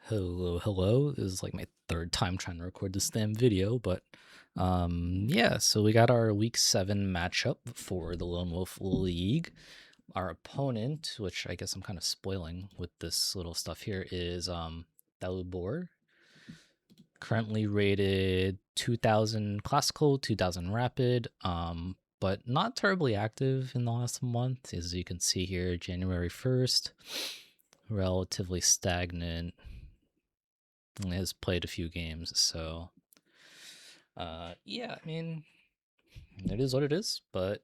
Hello. This is like my third time trying to record this damn video, but yeah, so we got our week 7 matchup for the Lone Wolf League. Our opponent, which I guess I'm kind of spoiling with this little stuff here, is Dalubor. Currently rated 2000 classical, 2000 rapid, but not terribly active in the last month. As you can see here, January 1st, relatively stagnant. Only has played a few games, so yeah, I mean, it is what it is, but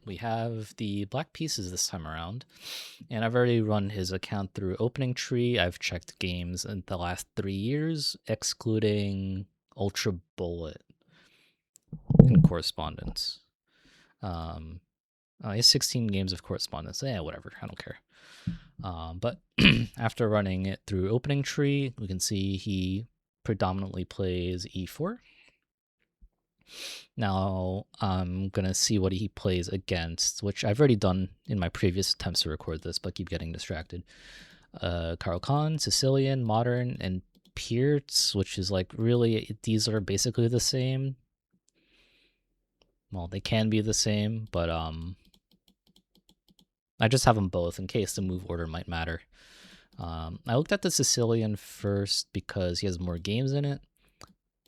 we have the black pieces this time around, and I've already run his account through Opening Tree. I've checked games in the last 3 years, excluding Ultra Bullet in correspondence. He has 16 games of correspondence. Whatever, I don't care. But after running it through Opening Tree, we can see he predominantly plays e4. Now I'm gonna see what he plays against, which I've already done in my previous attempts to record this, but keep getting distracted. Carl Khan, Sicilian, Modern, and Peertz, which is like really, these are basically the same. Well, they can be the same, but I just have them both in case the move order might matter. I looked at the Sicilian first because he has more games in it,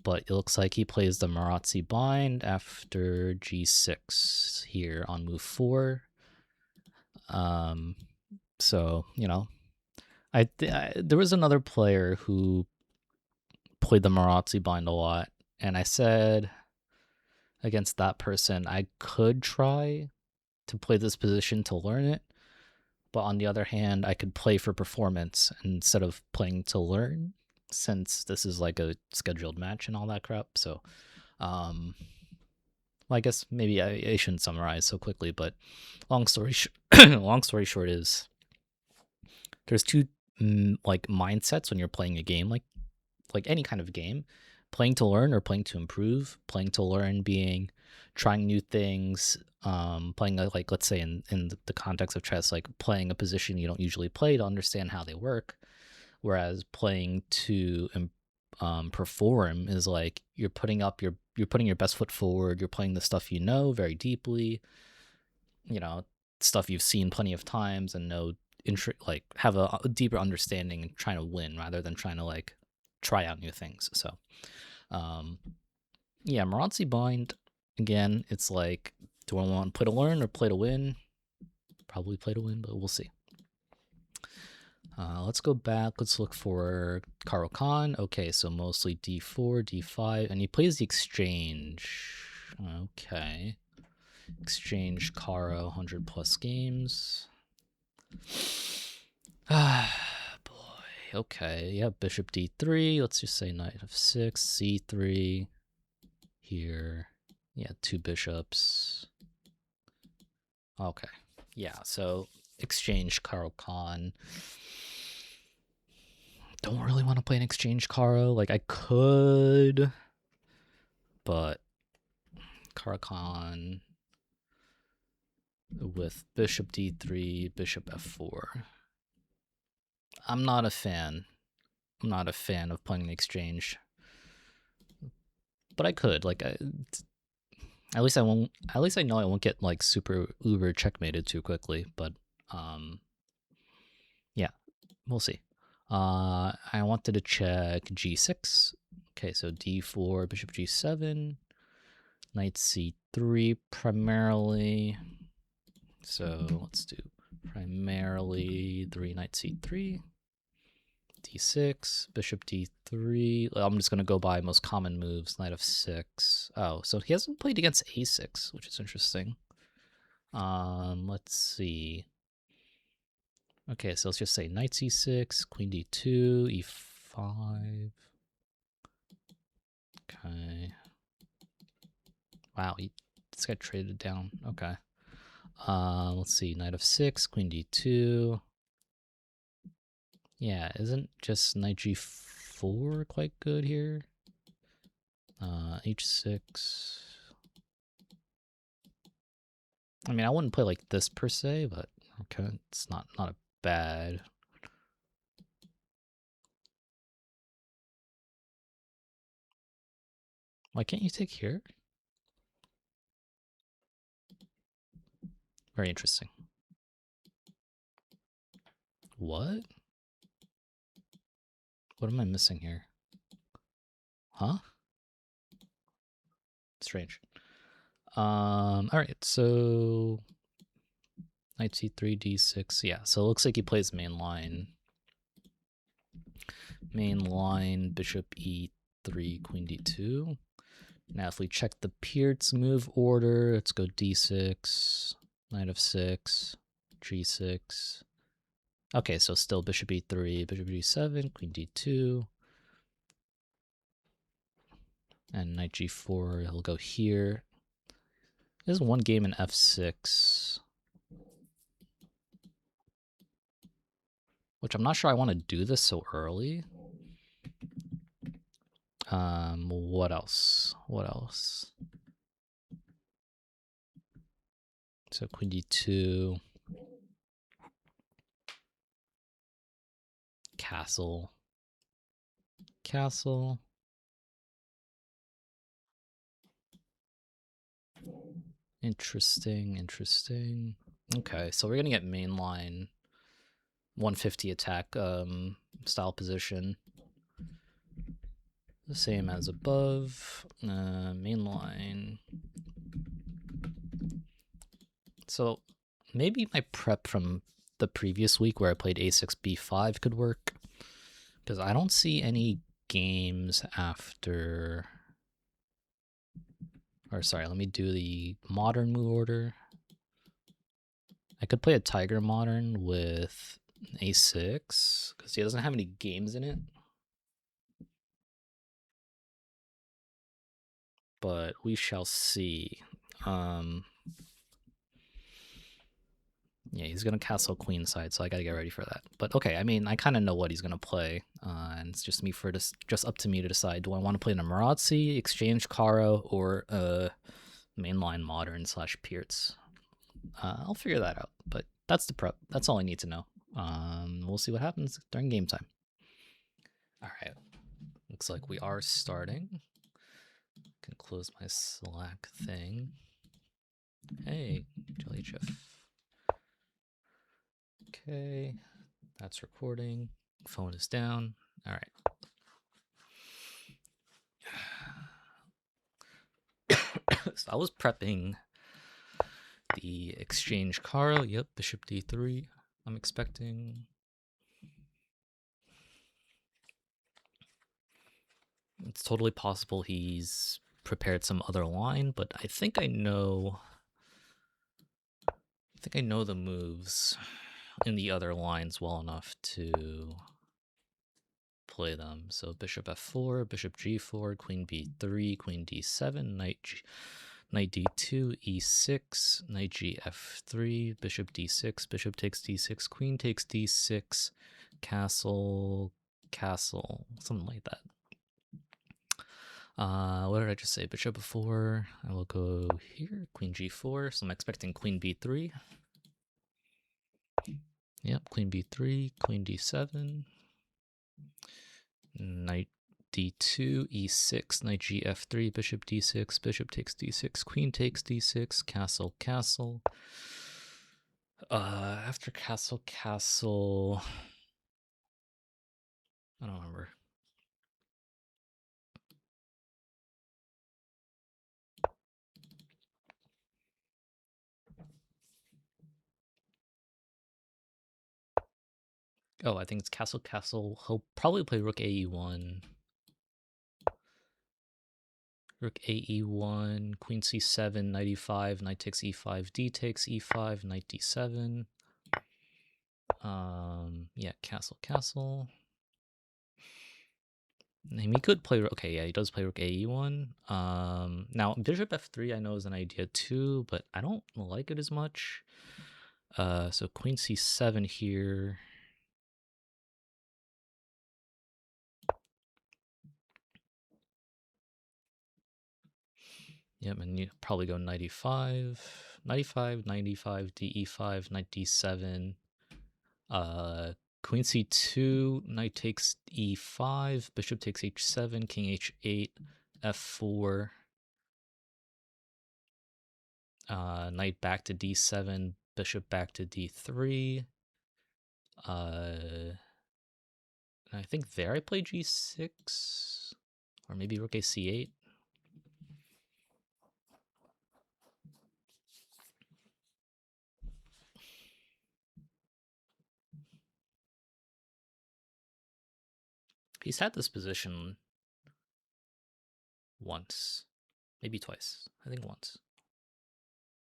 but it looks like he plays the Marazzi bind after g6 here on move 4. So, you know, there was another player who played the Marazzi bind a lot, and I said against that person I could try to play this position to learn it, but on the other hand, I could play for performance instead of playing to learn, since this is like a scheduled match and all that crap. So, well, I guess maybe I shouldn't summarize so quickly, but long story short is there's two like mindsets when you're playing a game, like any kind of game, playing to learn or playing to improve. Playing to learn being trying new things, playing like, let's say in the context of chess, like playing a position you don't usually play to understand how they work, whereas playing to perform is like you're putting your best foot forward, you're playing the stuff you know very deeply, stuff you've seen plenty of times and know, like have a deeper understanding and trying to win rather than trying to like try out new things. So yeah, Marazzi bind, again, it's like, do I want to play to learn or play to win? Probably play to win, but we'll see. Let's go back. Let's look for Karo Khan. Okay, so mostly d4, d5, and he plays the exchange. Okay. Exchange Karo, 100 plus games. Ah, boy. Okay, yeah, bishop d3. Let's just say knight f6, c3. Here. Yeah, 2 bishops. Okay. Yeah, so exchange Karo Khan. Don't really want to play an exchange Karo. Like, I could, but Karo Khan with bishop d3, bishop f4. I'm not a fan. I'm not a fan of playing the exchange. But I could, like, at least I won't. At least I know I won't get like super uber checkmated too quickly. But yeah, we'll see. I wanted to check g6. Okay, so d4, bishop g7, knight c3 primarily. So let's do primarily 3 knight c3, d6, bishop d3. I'm just gonna go by most common moves. Knight f6. Oh, so he hasn't played against a6, which is interesting. Let's see. Okay, so let's just say knight c6, queen d2, e5. Okay. Wow, this guy traded down. Okay. Let's see, knight f6, queen d2. Yeah, isn't just knight g4 quite good here? H6. I mean, I wouldn't play like this per se, but okay, it's not a bad Why can't you take here? Very interesting. What? What am I missing here? Huh? Strange. All right, so knight c3, d6. Yeah, so it looks like he plays main line. Main line, bishop e3, queen d2. Now if we check the Peert's move order, let's go d6, knight f6, g6. Okay, so still bishop e3, bishop d7, queen d2. And knight g4, he'll go here. There's one game in f6, which I'm not sure I want to do this so early. What else? What else? So queen d2, castle, castle. Interesting, interesting. Okay, so we're gonna get mainline 150 attack style position. The same as above. Mainline. So maybe my prep from the previous week where I played a6, b5 could work. Because I don't see any games after... Or sorry, let me do the modern move order. I could play a Tiger Modern with a6 because he doesn't have any games in it. But we shall see. Yeah, he's gonna castle queen side, so I gotta get ready for that. But okay, I mean, I kind of know what he's gonna play, and it's just up to me to decide. Do I want to play Namarazzi, Exchange Karo, or mainline Modern / Peert's? I'll figure that out. But that's the prep. That's all I need to know. We'll see what happens during game time. All right, looks like we are starting. Can close my Slack thing. Hey, Jelly Chef. Okay, that's recording. Phone is down. All right. So I was prepping the exchange Karo. Yep, bishop d3. I'm expecting. It's totally possible he's prepared some other line, but I think I know the moves in the other lines well enough to play them. So bishop f4, bishop g4, queen b3, queen d7, knight d2, e6, knight gf3, bishop d6, bishop takes d6, queen takes d6, castle, castle, something like that. What did I just say? Bishop f4. I will go here. Queen g4. So I'm expecting queen b3. Yep, queen b3, queen d7, knight d2, e6, knight gf3, bishop d6, bishop takes d6, queen takes d6, castle, castle. After castle, castle. I don't remember. Oh, I think it's castle, castle. He'll probably play rook ae1. Rook ae1, queen c7, knight e5, knight takes e5, d takes e5, knight d7. Yeah, castle, castle. He could play, okay, yeah, he does play rook ae1. Now, bishop f3 I know is an idea too, but I don't like it as much. So queen c7 here. Yep, and you probably go knight e5, knight e5, knight e5, de5, knight d7. Queen c2, knight takes e5, bishop takes h7, king h8, f4, knight back to d7, bishop back to d3. I think there I play g6, or maybe rook a c8. He's had this position once, maybe twice. I think once.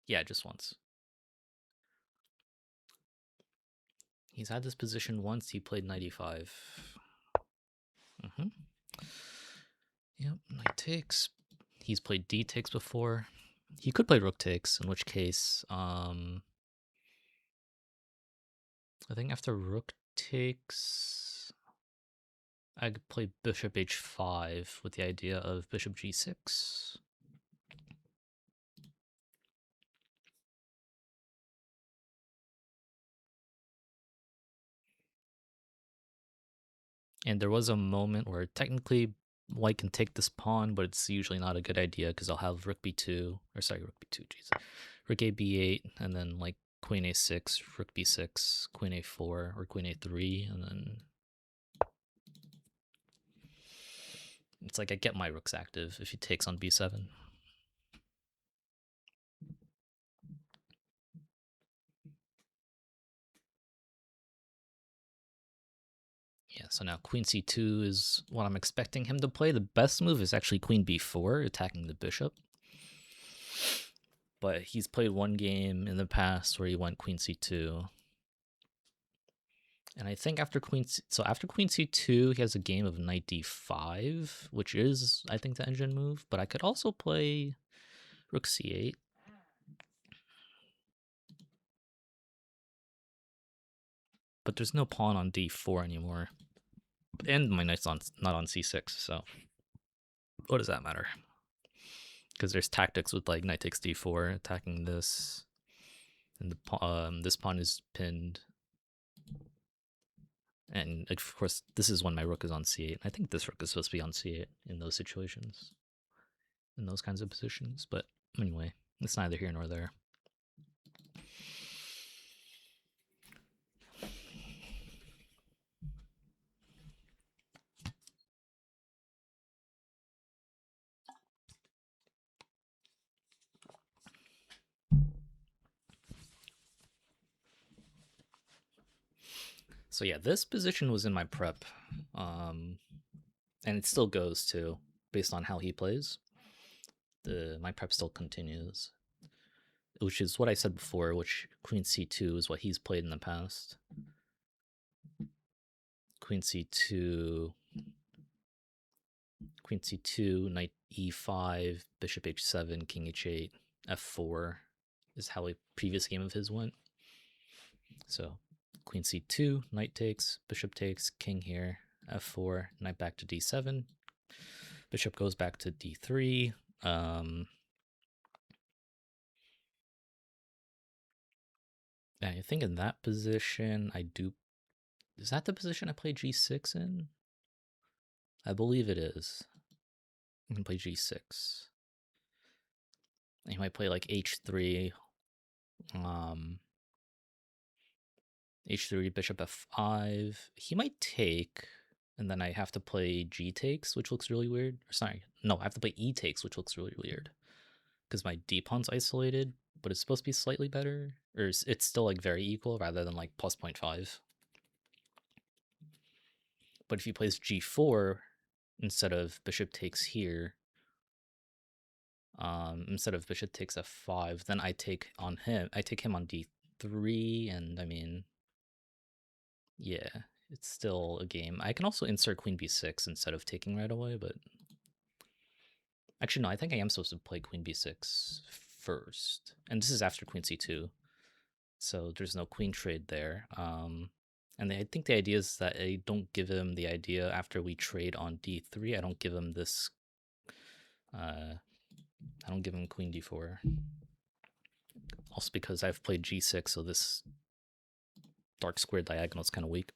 Yeah, just once. He's had this position once. He played knight e5. Yep, knight takes. He's played d takes before. He could play rook takes, in which case, I think after rook takes, I could play bishop h5 with the idea of bishop g6. And there was a moment where technically white can take this pawn, but it's usually not a good idea because I'll have rook b2, or sorry, rook b2, jeez. Rook a b8, and then like queen a6, rook b6, queen a4, or queen a3, and then it's like I get my rooks active if he takes on b7. Yeah, so now queen c2 is what I'm expecting him to play. The best move is actually queen b4, attacking the bishop. But he's played one game in the past where he went queen c2. And I think after queen c2, he has a game of knight d5, which is, I think, the engine move. But I could also play rook c8. But there's no pawn on d4 anymore. And my knight's not on c6, so what does that matter? Because there's tactics with like knight takes d4, attacking this, and this pawn is pinned. And of course, this is when my rook is on c8. I think this rook is supposed to be on c8 in those situations, in those kinds of positions. But anyway, it's neither here nor there. So yeah, this position was in my prep, and it still goes too, based on how he plays. My prep still continues, which is what I said before, which queen c2 is what he's played in the past. Queen c2, knight e5, bishop h7, king h8, f4 is how a previous game of his went. So queen c2, knight takes, bishop takes, king here, f4, knight back to d7, bishop goes back to d3. I think in that position, is that the position I play g6 in? I believe it is. I can play g6. He might play like h3, h3, bishop f5. He might take, and then I have to play g takes, which looks really weird. Or sorry, no, I have to play e takes, which looks really weird. Because my d pawn's isolated, but it's supposed to be slightly better. Or it's still like very equal rather than like plus 0.5. But if he plays g4 instead of bishop takes here, instead of bishop takes f5, then I take him on d3, and I mean, yeah, it's still a game. I can also insert queen b6 instead of taking right away, but actually no, I think I am supposed to play queen b6 first, and this is after queen c2, so there's no queen trade there. And I think the idea is that I don't give him the idea after we trade on d3. I don't give him this. I don't give him queen d4. Also because I've played g6, so this dark square diagonal is kind of weak.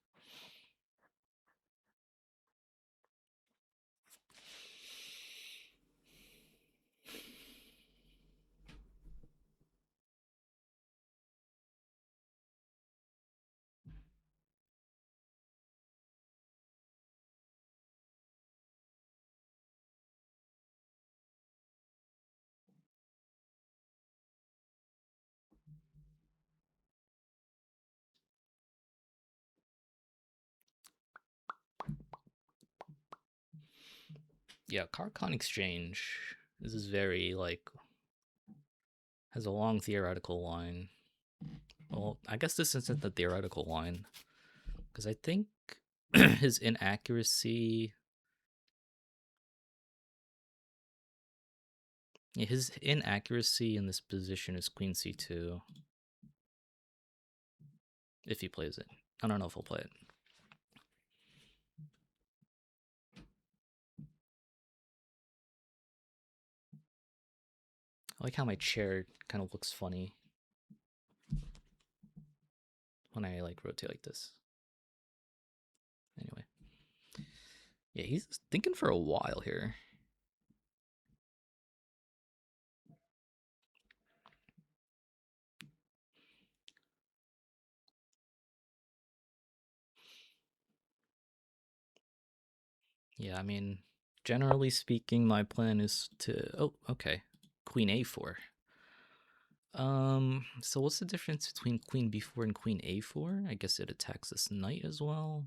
Yeah, Carcon Exchange. This is very, like, has a long theoretical line. Well, I guess this isn't the theoretical line, because I think his inaccuracy. Yeah, his inaccuracy in this position is Queen C2. If he plays it. I don't know if he'll play it. I like how my chair kind of looks funny when I like rotate like this. Anyway. Yeah, he's thinking for a while here. Yeah, I mean, generally speaking, my plan is to... Oh, okay. Queen A4. So what's the difference between Queen B4 and Queen A4? I guess it attacks this knight as well.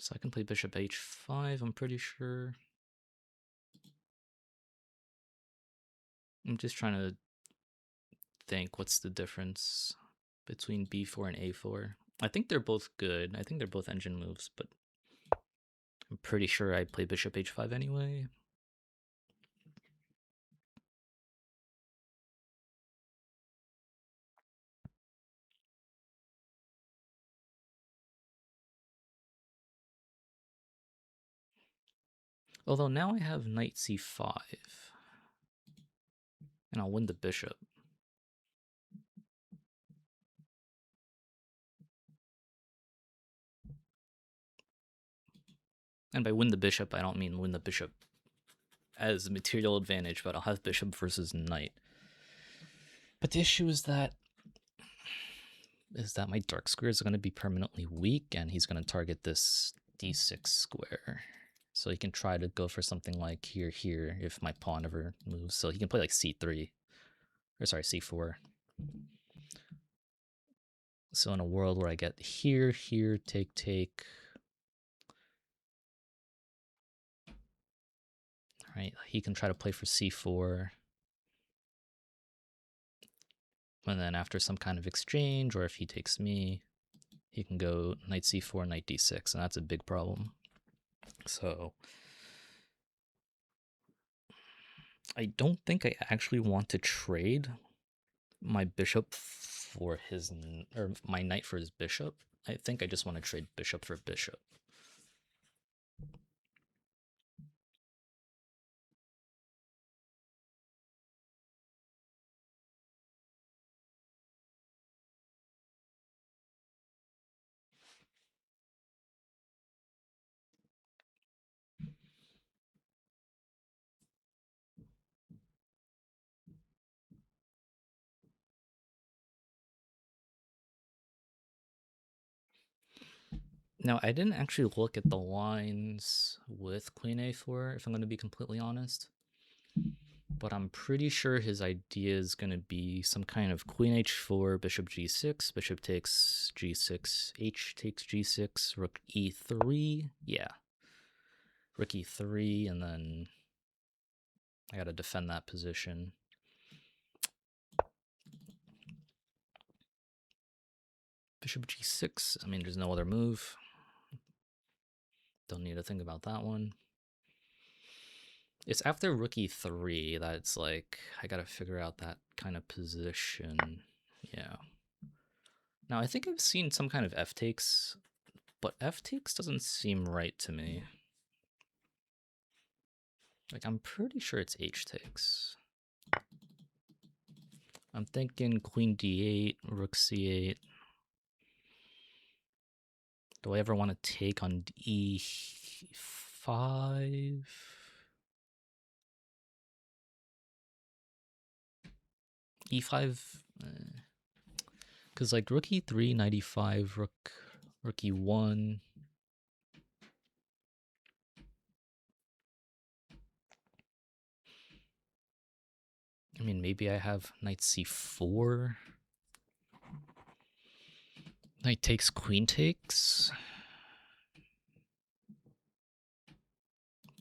So I can play bishop H5, I'm pretty sure. I'm just trying to think what's the difference between B4 and A4. I think they're both good. I think they're both engine moves, but I'm pretty sure I play bishop H5 anyway. Although now I have knight C5. And I'll win the bishop. And by win the bishop, I don't mean win the bishop as a material advantage, but I'll have bishop versus knight. But the issue is that my dark square is going to be permanently weak, and he's going to target this d6 square. So he can try to go for something like here, if my pawn ever moves. So he can play like c3, or sorry, c4. So in a world where I get here, take, right, he can try to play for c4. And then after some kind of exchange, or if he takes me, he can go knight c4, knight d6, and that's a big problem. So I don't think I actually want to trade my bishop for his, or my knight for his bishop. I think I just want to trade bishop for bishop. Now, I didn't actually look at the lines with queen a4, if I'm going to be completely honest. But I'm pretty sure his idea is going to be some kind of queen h4, bishop g6, bishop takes g6, h takes g6, rook e3. Yeah. Rook e3, and then I got to defend that position. Bishop g6. I mean, there's no other move. Don't need to think about that one. It's after rook e3 that it's like, I gotta figure out that kind of position. Yeah. Now, I think I've seen some kind of f takes, but f takes doesn't seem right to me. Like, I'm pretty sure it's h takes. I'm thinking queen d8, rook c8. Do I ever want to take on e5? e5, because like rook e3, knight e5, rook e1. I mean, maybe I have knight c4. Knight takes, queen takes.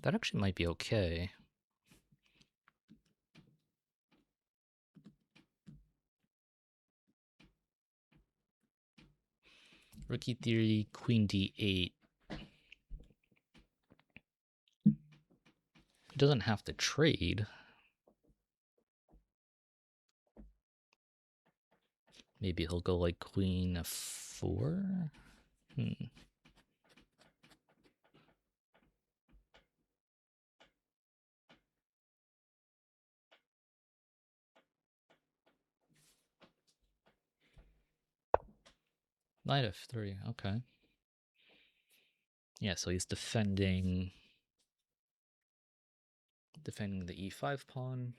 That actually might be okay. Rook e3, queen d8. He doesn't have to trade. Maybe he'll go like queen f4. Knight f3, okay. Yeah, so he's defending the e5 pawn.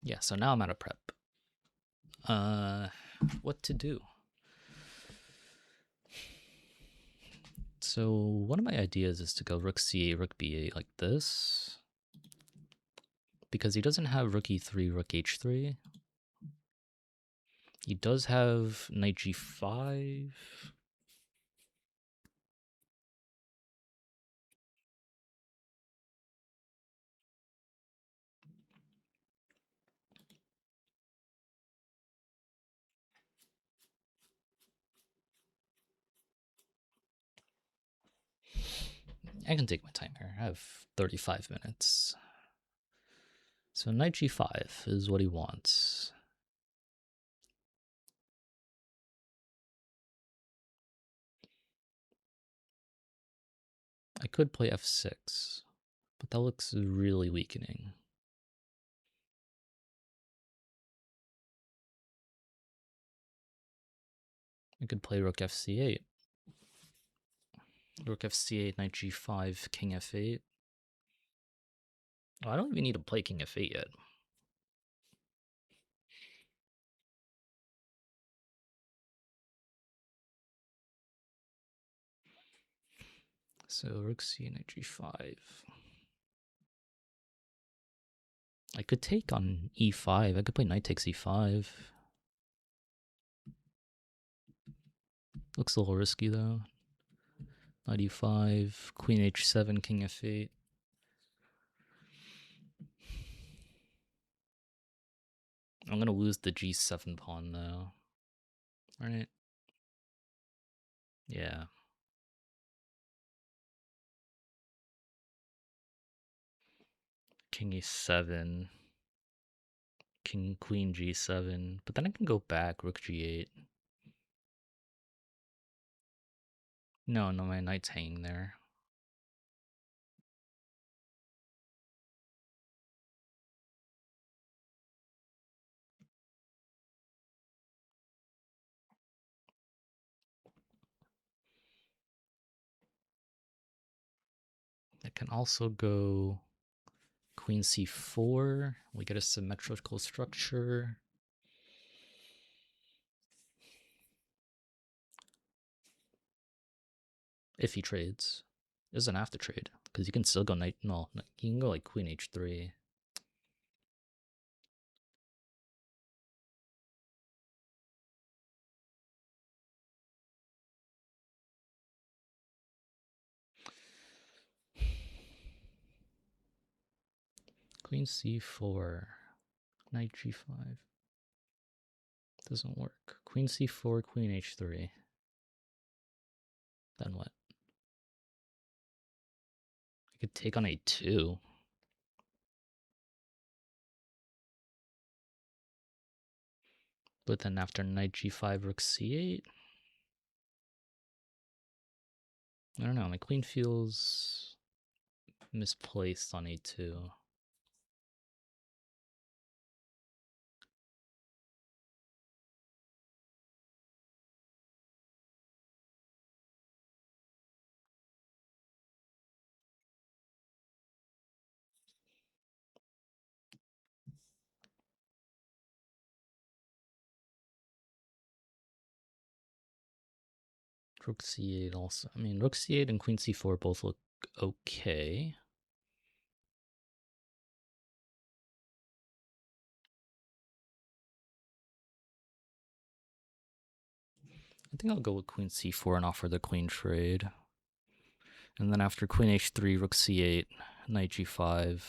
Yeah, so now I'm out of prep. What to do? So one of my ideas is to go rook c8, rook b8 like this. Because he doesn't have rook e3, rook h3. He does have knight g5. I can take my time here. I have 35 minutes. So knight g5 is what he wants. I could play f6, but that looks really weakening. I could play rook fc8. Rook fc8, knight g5, king f8. Oh, I don't even need to play king f8 yet. So rook c, knight g5. I could take on e5. I could play knight takes e5. Looks a little risky though. Knight e5, queen h7, king f8. I'm gonna lose the g7 pawn though. Right? Yeah. King e7. King, queen g7. But then I can go back, rook g8. No, my knight's hanging there. I can also go queen c4. We get a symmetrical structure. If he trades. He doesn't have to trade, because you can still go knight. No, you can go like queen h3. Queen c4. Knight g5. Doesn't work. Queen c4, queen h3. Then what? I could take on a2. But then after knight g5, rook c8. I don't know, my queen feels misplaced on a2. Rook c8 also. I mean, rook c8 and queen c4 both look okay. I think I'll go with queen c4 and offer the queen trade. And then after queen h3, rook c8, knight g5.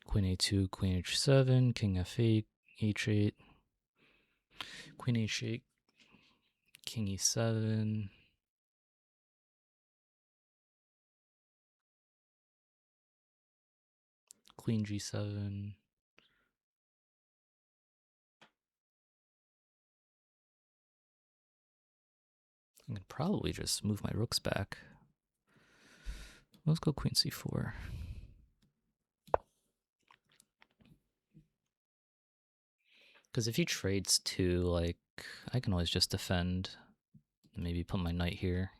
Queen a2, queen h7, king f8, h8, queen h8, king e7. Queen g7. I can probably just move my rooks back. Let's go queen c4. Because if he trades too, like, I can always just defend. Maybe put my knight here.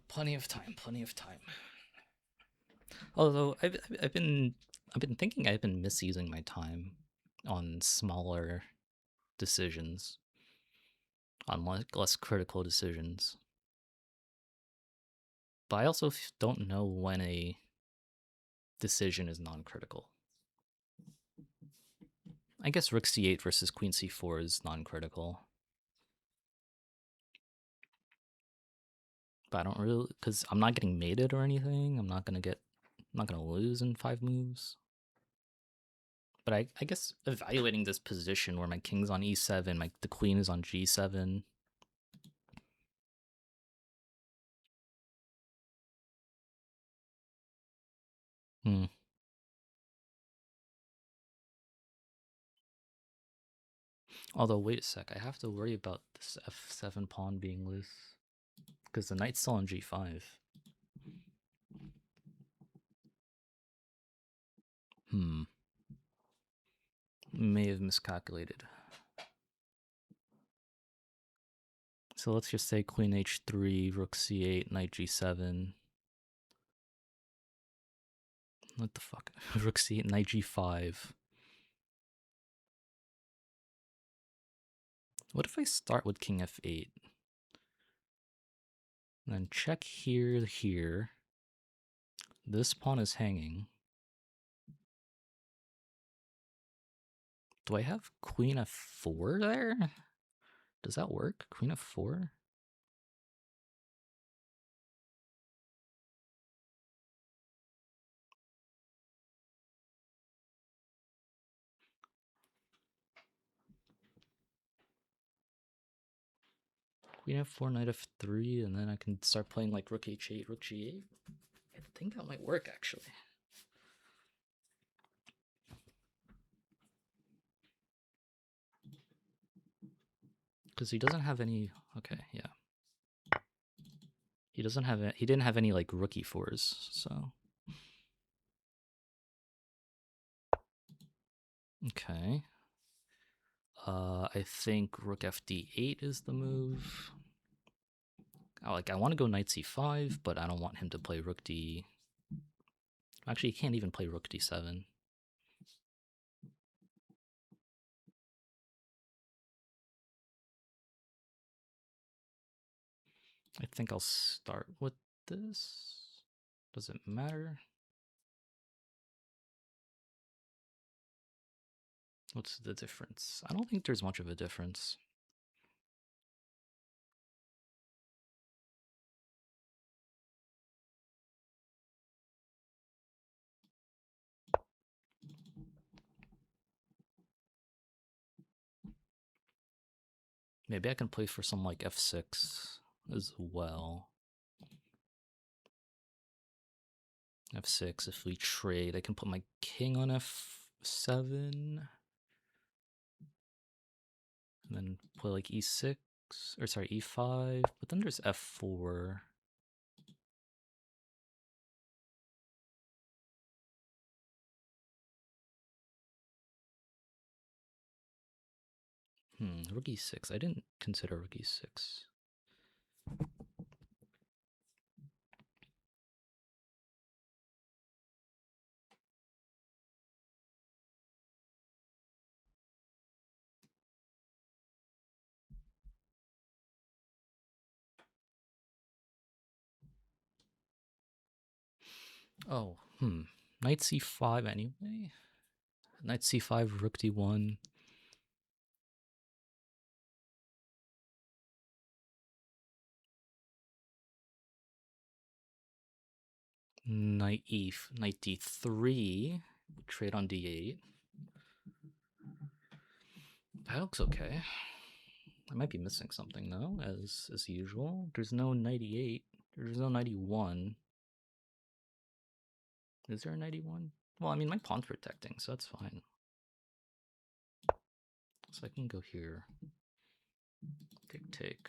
Plenty of time, plenty of time. Although I've been thinking I've been misusing my time on smaller decisions, on less critical decisions. But I also don't know when a decision is non-critical. I guess rook c8 versus queen c4 is non-critical. But I don't really, because I'm not getting mated or anything. I'm not gonna lose in 5 moves. But I guess evaluating this position where my king's on e7, the queen is on g7. Hmm. Although, wait a sec, I have to worry about this f7 pawn being loose. Because the knight's still on g5. May have miscalculated. So let's just say queen h3, rook c8, knight g7. What the fuck? Rook c8, knight g5. What if I start with king f8? And then check here, here. This pawn is hanging. Do I have queen f4 there? Does that work? Queen f4? Queen f4, knight f3, and then I can start playing like rook h8, rook g8. I think that might work, actually. Because he doesn't have any... Okay, yeah. He doesn't have... He didn't have any, like, rookie fours, so... Okay. I think rook fd8 is the move. I want to go knight c5, but I don't want him to play rook d... Actually, he can't even play rook d7. I think I'll start with this. Does it matter? What's the difference? I don't think there's much of a difference. Maybe I can play for some like f6 as well. f6. If we trade, I can put my king on f7. And then play like e6, or sorry, e5. But then there's f4. Rook e6. I didn't consider rook e6. Oh, knight c5 anyway. Knight c5, rook d1. Knight d3. Trade on d8. That looks okay. I might be missing something though, as usual. There's no knight e8. There's no knight e1. Is there a knight e1? Well, I mean, my pawn's protecting, so that's fine. So I can go here. Take.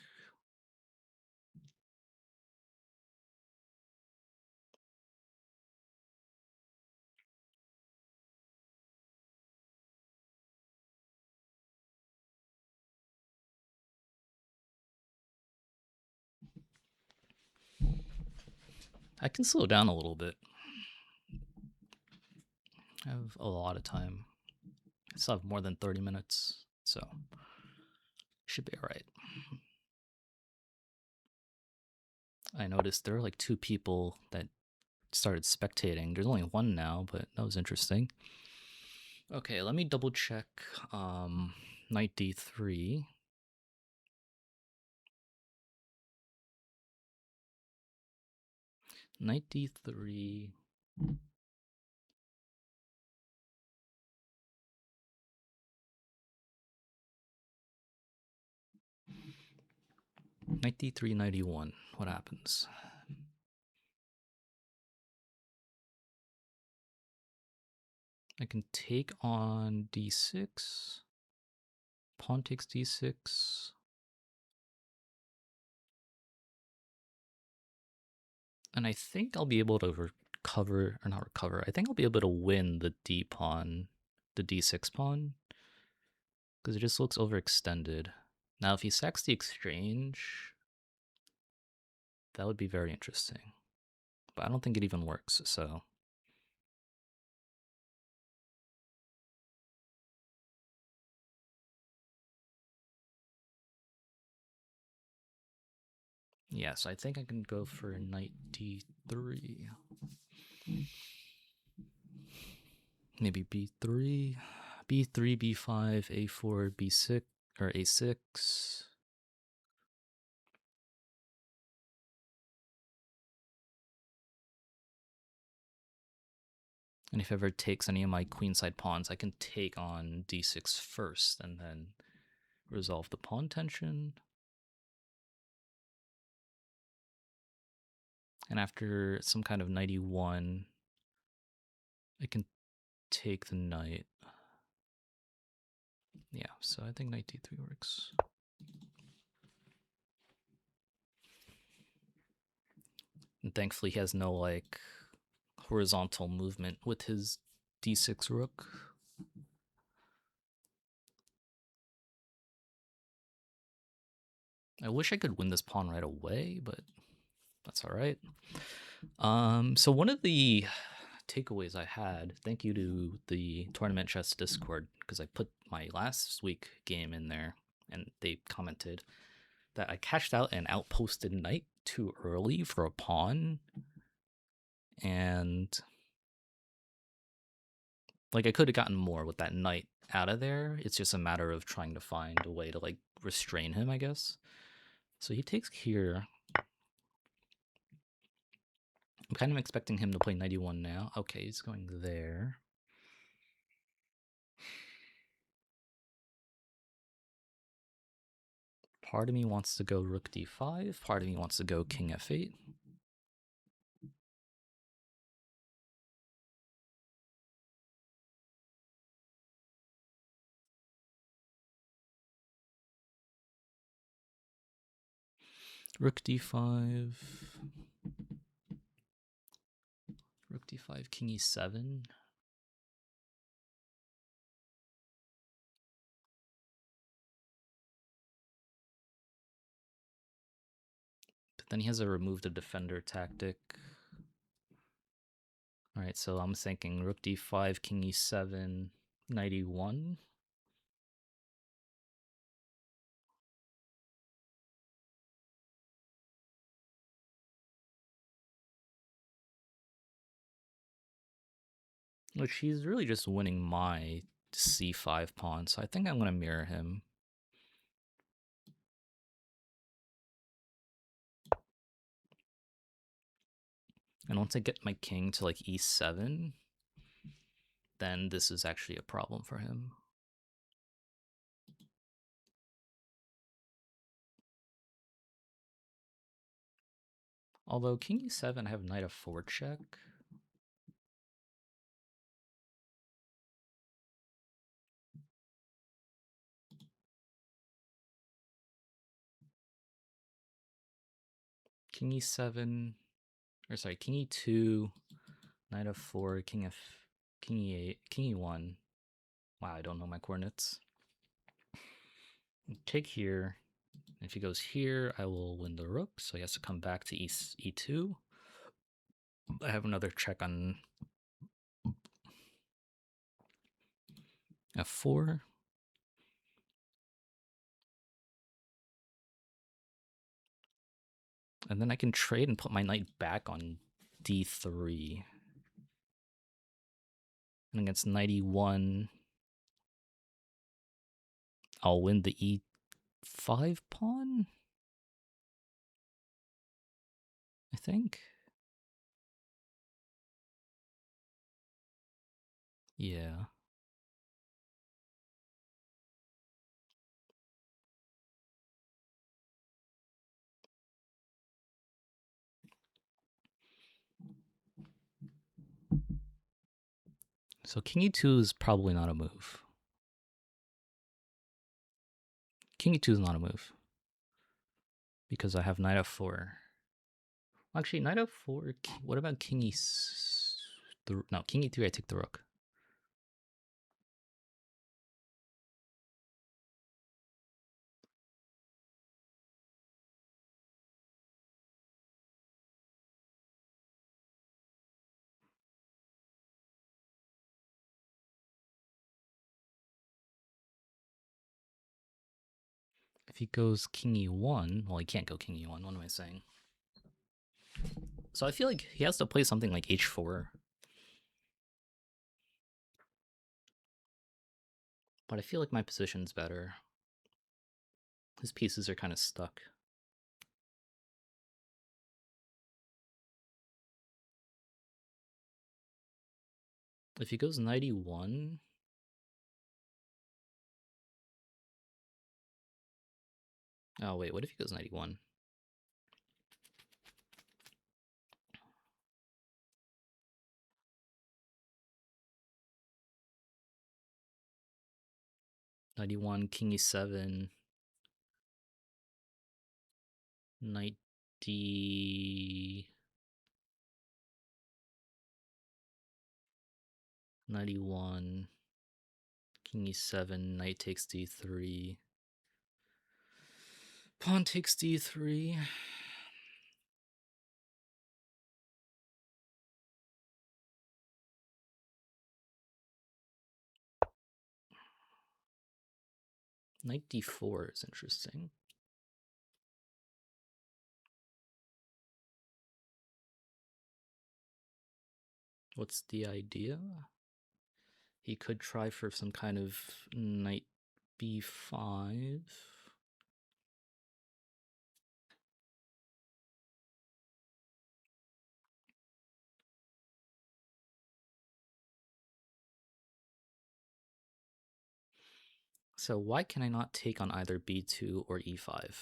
I can slow down a little bit. I have a lot of time. I still have more than 30 minutes, so should be all right. I noticed there are like 2 people that started spectating. There's only 1 now, but that was interesting. Okay, let me double check knight d3. Knight d3. Knight d3, knight e1. What happens? I can take on d6. Pawn takes d6. And I think I'll be able to recover, or not recover, I think I'll be able to win the d pawn, the d6 pawn, because it just looks overextended. Now, if he sacks the exchange, that would be very interesting. But I don't think it even works, so. Yes, I think I can go for knight d3. Maybe b3, b3, b5, a4, b6, or a6. And if it ever takes any of my queenside pawns, I can take on d6 first and then resolve the pawn tension. And after some kind of knight e1, I can take the knight. Yeah, so I think knight d3 works. And thankfully he has no like horizontal movement with his d6 rook. I wish I could win this pawn right away, but that's all right. So one of the takeaways I had, thank you to the Tournament Chess Discord, because I put my last week game in there, and they commented that I cashed out an outposted knight too early for a pawn, and like I could have gotten more with that knight out of there. It's just a matter of trying to find a way to like restrain him, I guess. So he takes here. I'm kind of expecting him to play knight e1 now. Okay, he's going there. Part of me wants to go rook d5. Part of me wants to go king f8. Rook d5. Rook d5, king e7. But then he has a remove the defender tactic. All right, so I'm thinking rook d5, king e7, knight e1. Which he's really just winning my c5 pawn, so I think I'm going to mirror him. And once I get my king to like e7, then this is actually a problem for him. Although king e7, I have knight f4 check. King e7, or sorry, king e2, knight f4, king e8, king e1. Wow, I don't know my coordinates. Take here. If he goes here, I will win the rook, so he has to come back to e2. I have another check on f4. And then I can trade and put my knight back on d3. And against knight e1, I'll win the e5 pawn, I think. Yeah. So king e2 is probably not a move. King e2 is not a move. Because I have knight f4. Actually, knight f4, what about king e3? No, king e3, I take the rook. If he goes king e1, well, he can't go king e1. What am I saying? So I feel like he has to play something like h4. But I feel like my position's better. His pieces are kind of stuck. If he goes knight e1, oh wait, what if he goes knight e1? Knight e1, king e7, knight d, knight e1, king e7, knight takes d3, pawn takes d3. Knight d4 is interesting. What's the idea? He could try for some kind of knight b5. So why can I not take on either b2 or e5?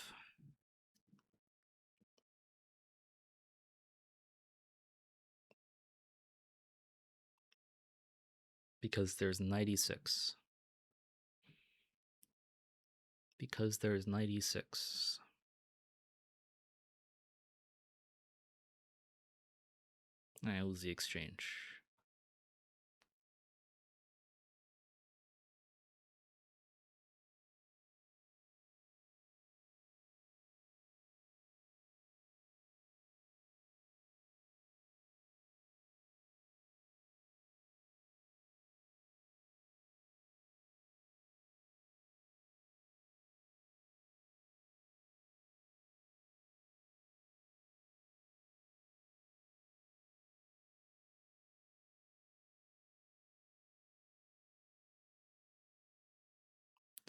Because there's knight e6. Because there's knight e6. I lose the exchange.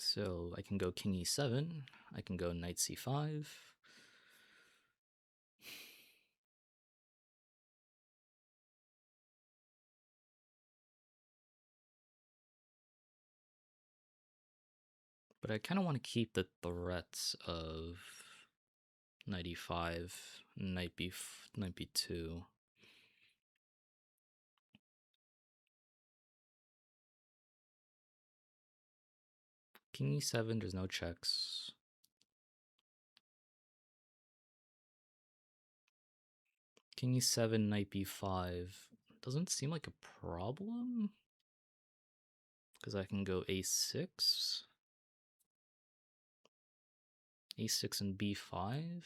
So I can go king e7, I can go knight c5. But I kind of want to keep the threats of knight e5, knight b2. King e7, there's no checks. King e7, knight b5 doesn't seem like a problem, because I can go a6, a6 and b5.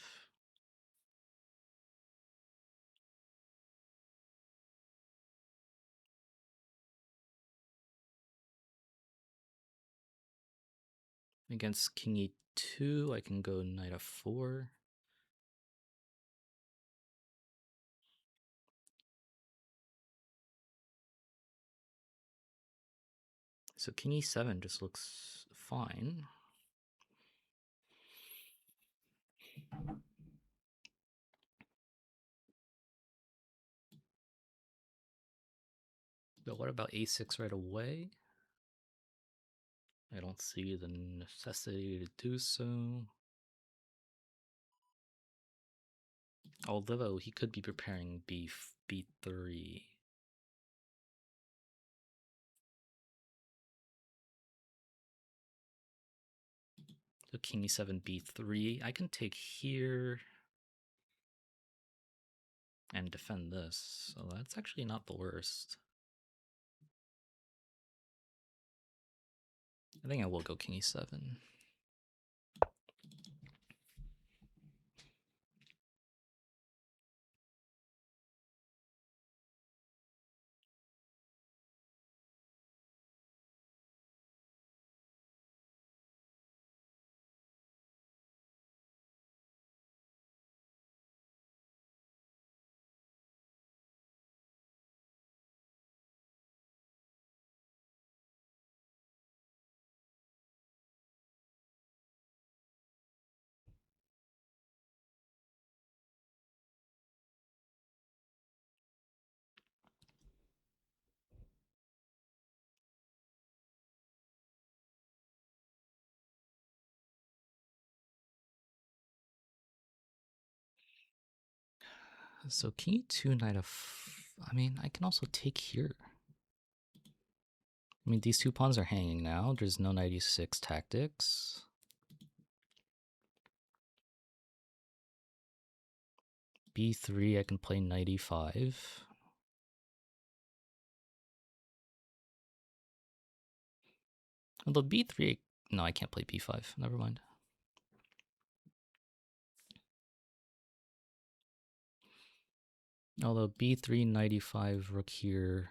Against king e2, I can go knight f4. So king e7 just looks fine. But what about a6 right away? I don't see the necessity to do so. Although he could be preparing b3. So king e7, b3. I can take here and defend this. So that's actually not the worst. I think I will go king e7. So king e2, knight I mean, I can also take here. I mean, these two pawns are hanging now. There's no knight e6 tactics. b3, I can play knight e5. Although b3, no, I can't play b5. Never mind. Although b3, knight e5, rook here.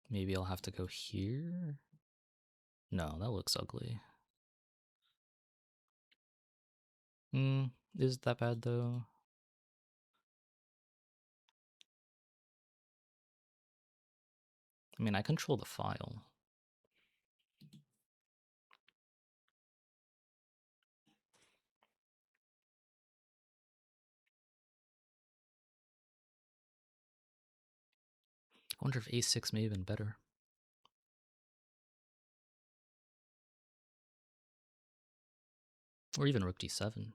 Maybe I'll have to go here. No, that looks ugly. Is that bad though? I mean, I control the file. I wonder if a6 may have been better. Or even rook d7.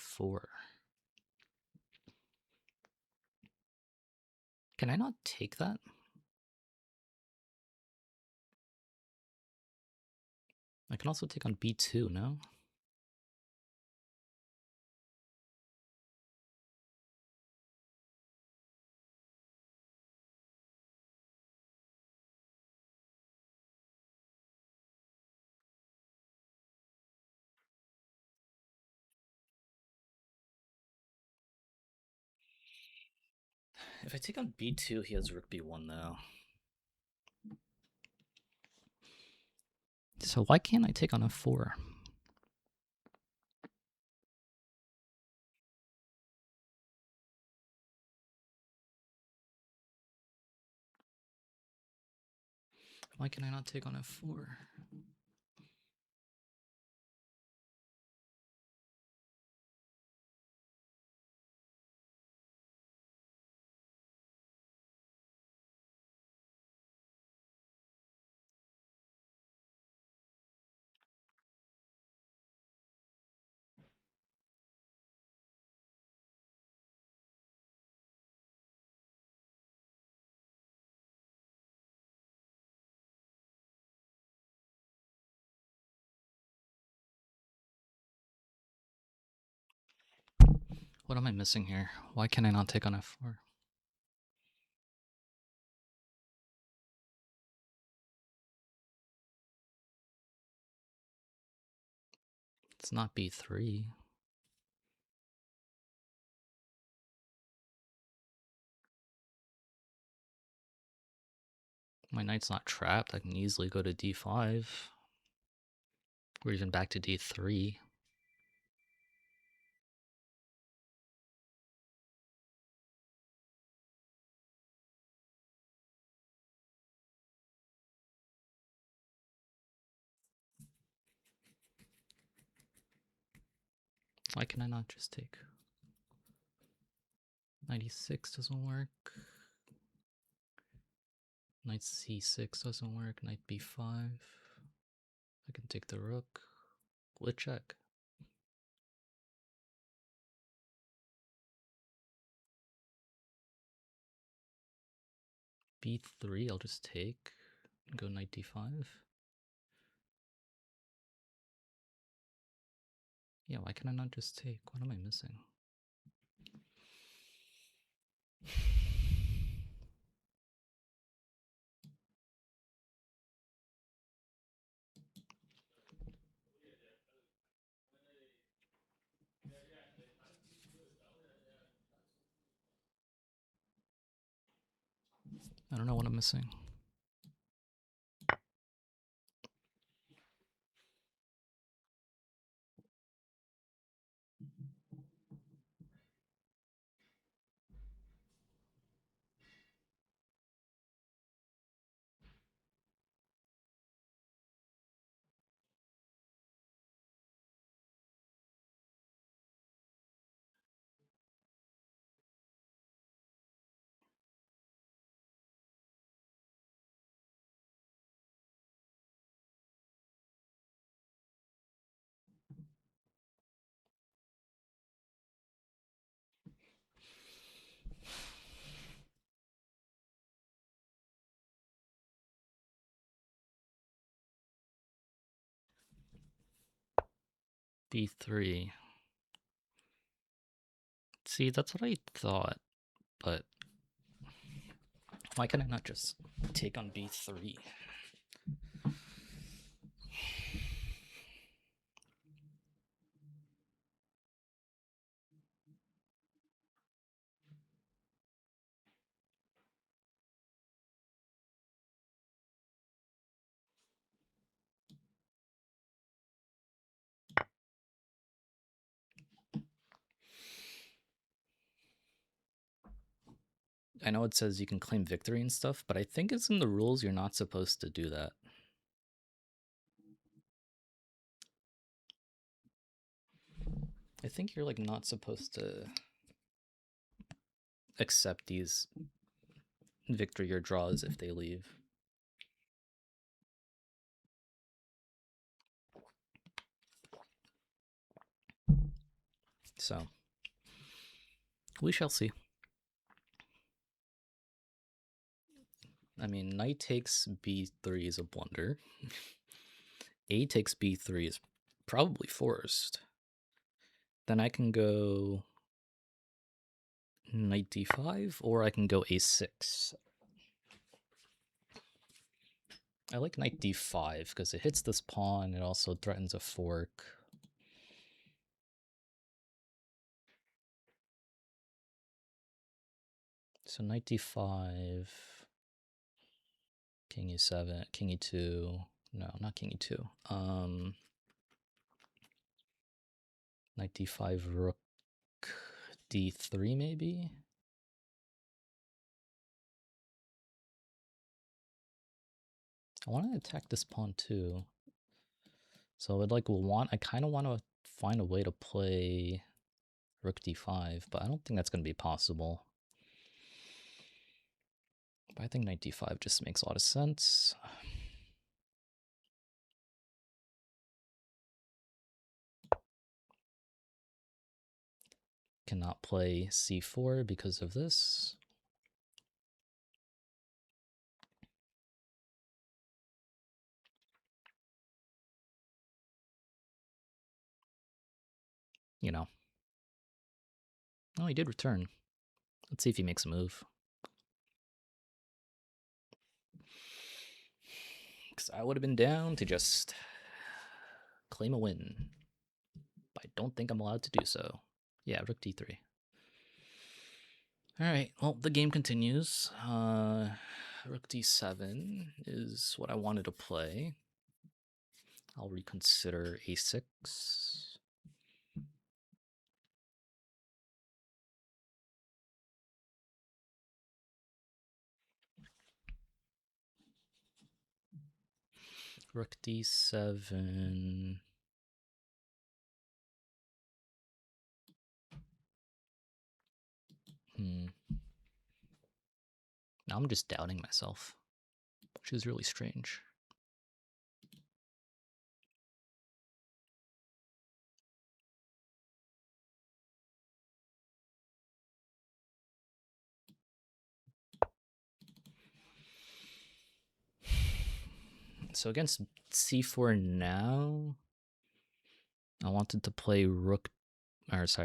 f4. Can I not take that? I can also take on b2, no? If I take on b2, he has rook b1 though. So why can't I take on f4? Why can I not take on f4? What am I missing here? Why can I not take on f4? It's not b3. My knight's not trapped. I can easily go to d5. Or even back to d3. Why can I not just take? Knight e6 doesn't work. Knight c6 doesn't work. Knight b5. I can take the rook. Let check. b3, I'll just take. Go knight d5. Yeah, why can I not just take? What am I missing? I don't know what I'm missing. b3. See, that's what I thought, but why can I not just take on b3? I know it says you can claim victory and stuff, but I think it's in the rules you're not supposed to do that. I think you're like not supposed to accept these victory or draws if they leave. So we shall see. I mean, knight takes b3 is a blunder. A takes b3 is probably forced. Then I can go knight d5, or I can go a6. I like knight d5 because it hits this pawn. It also threatens a fork. So knight d5, king e7, king e2. No, not king e2. Knight d5, rook d3 maybe? I want to attack this pawn too. So I kind of want to find a way to play rook d5, but I don't think that's going to be possible. But I think knight d5 just makes a lot of sense. Cannot play c4 because of this. You know. Oh, he did return. Let's see if he makes a move. Because I would have been down to just claim a win. But I don't think I'm allowed to do so. Yeah, rook d3. Alright, well, the game continues. Rook d7 is what I wanted to play. I'll reconsider a6. Rook d7. Now I'm just doubting myself, which is really strange. So against c4 now, I wanted to play against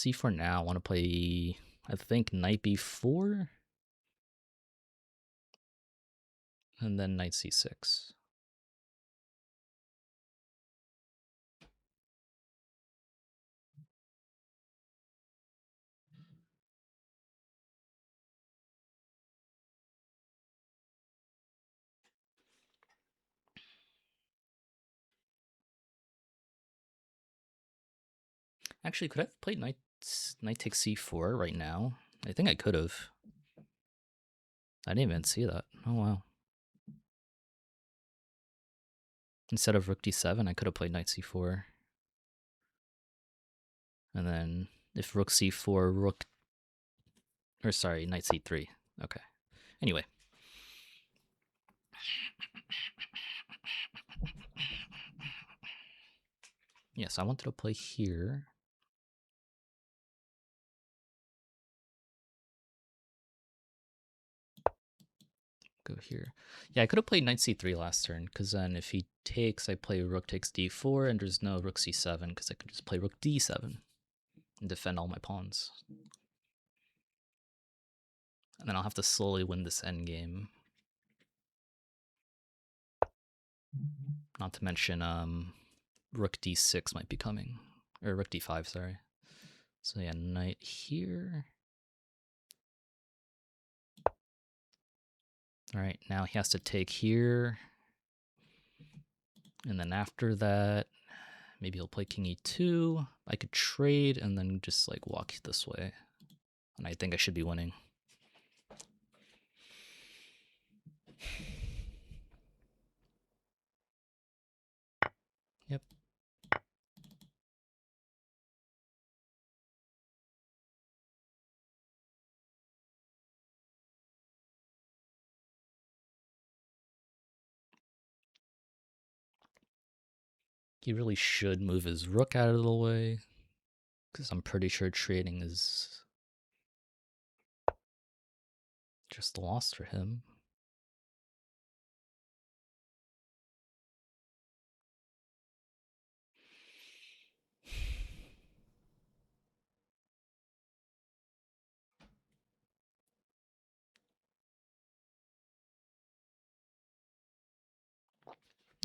c4 now, I want to play, I think, knight b4, and then knight c6. Actually, could I have played knight takes c4 right now? I think I could have. I didn't even see that. Oh, wow. Instead of rook d7, I could have played knight c4. And then if rook c4, knight c3. Okay. Anyway. Yes, I wanted to play here. Go here. Yeah, I could have played knight c3 last turn, because then if he takes, I play rook takes d4, and there's no rook c7, because I could just play rook d7 and defend all my pawns. And then I'll have to slowly win this endgame. Not to mention, rook d6 might be coming. Or rook d5, sorry. So yeah, knight here. Alright, now he has to take here. And then after that, maybe he'll play king e2. I could trade and then just like walk this way. And I think I should be winning. Yep. He really should move his rook out of the way. because I'm pretty sure trading is just lost for him.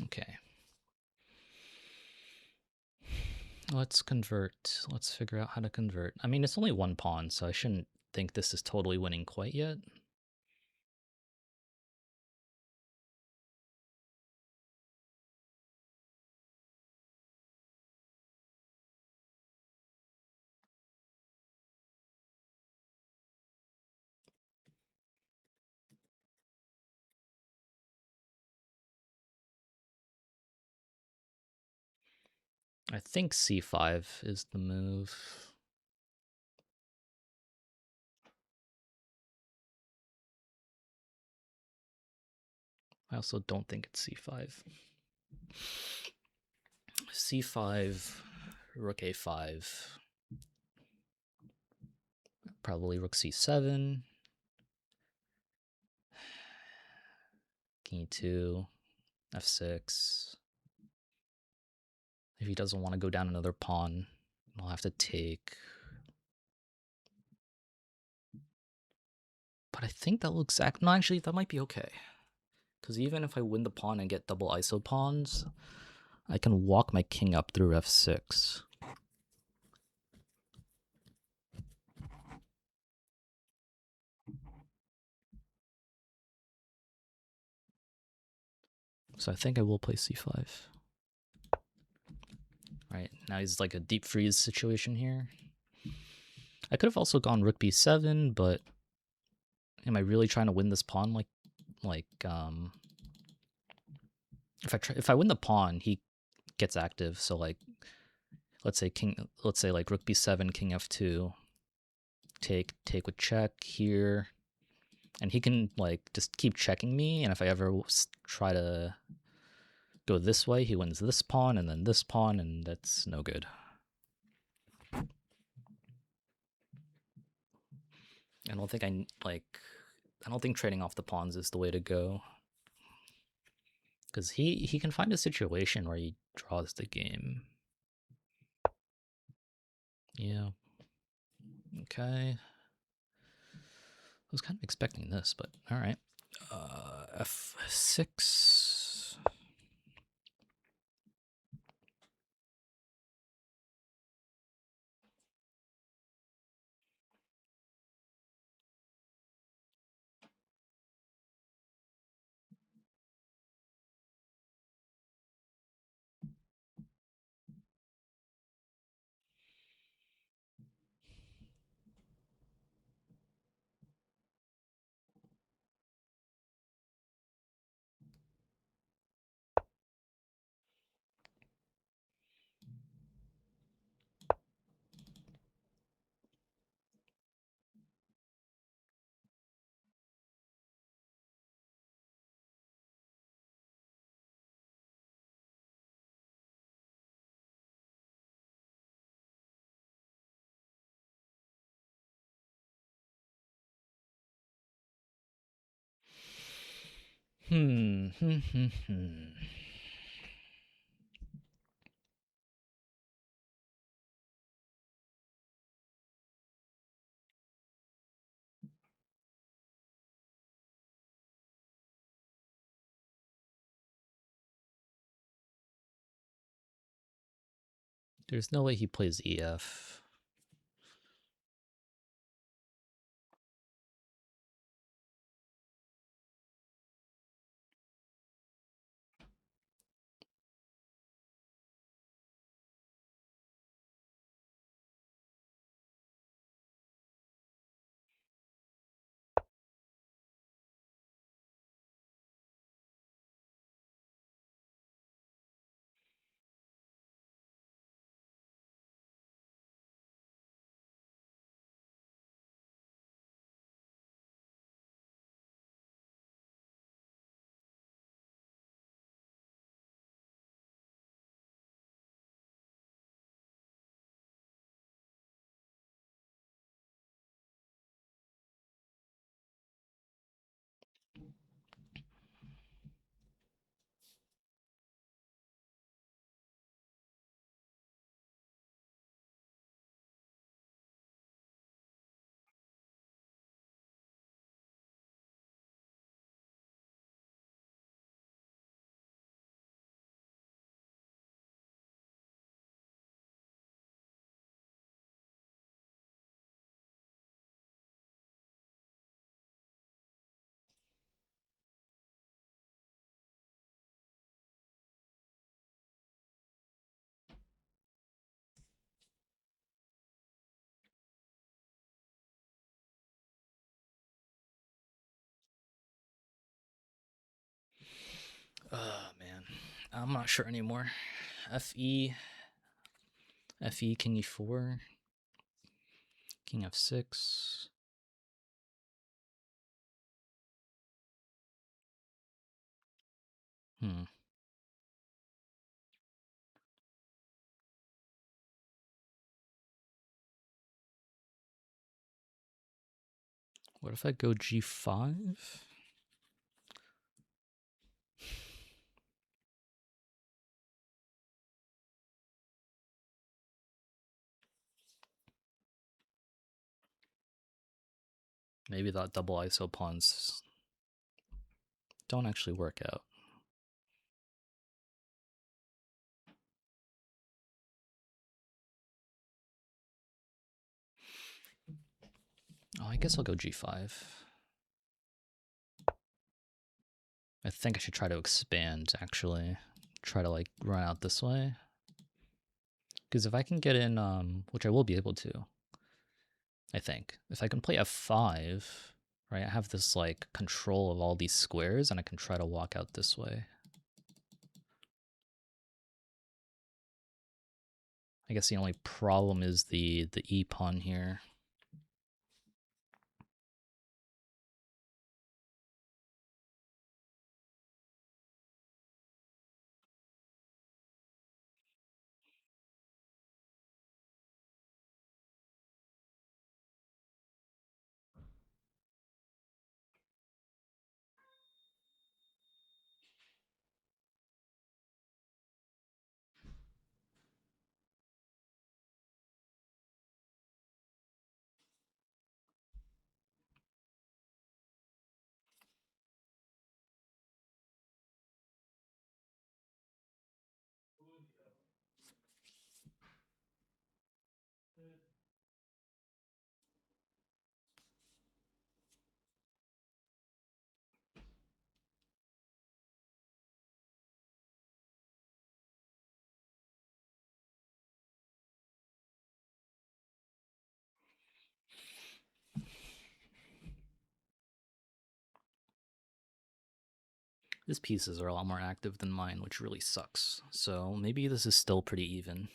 Okay. Let's convert. Let's figure out how to convert. I mean, it's only one pawn, so I shouldn't think this is totally winning quite yet. I think c5 is the move. I also don't think it's c5. c5, rook a5, probably rook c7, king e2, f6. If he doesn't want to go down another pawn, I'll have to take. But I think that looks no, actually that might be okay. Because even if I win the pawn and get double iso pawns, I can walk my king up through f6. So I think I will play c5. Right, now he's like a deep freeze situation here. I could have also gone rook b7, but am I really trying to win this pawn? If I win the pawn, he gets active. So like, let's say like rook b7, king f2, take with check here, and he can like just keep checking me. And if I ever try to go this way, he wins this pawn and then this pawn, and that's no good. I don't think trading off the pawns is the way to go. Because he can find a situation where he draws the game. Yeah. Okay. I was kind of expecting this, but all right. F6. Hmm. There's no way he plays EF. Man, I'm not sure anymore. FE, FE, King E4, King F6. Hmm. What if I go G5? Maybe that double ISO pawns don't actually work out. Oh, I guess I'll go G5. I think I should try to expand, actually. Try to, like, run out this way. Because if I can get in, which I will be able to, I think. If I can play F5, right, I have this, like, control of all these squares, and I can try to walk out this way. I guess the only problem is the E pawn here. His pieces are a lot more active than mine, which really sucks. So maybe this is still pretty even.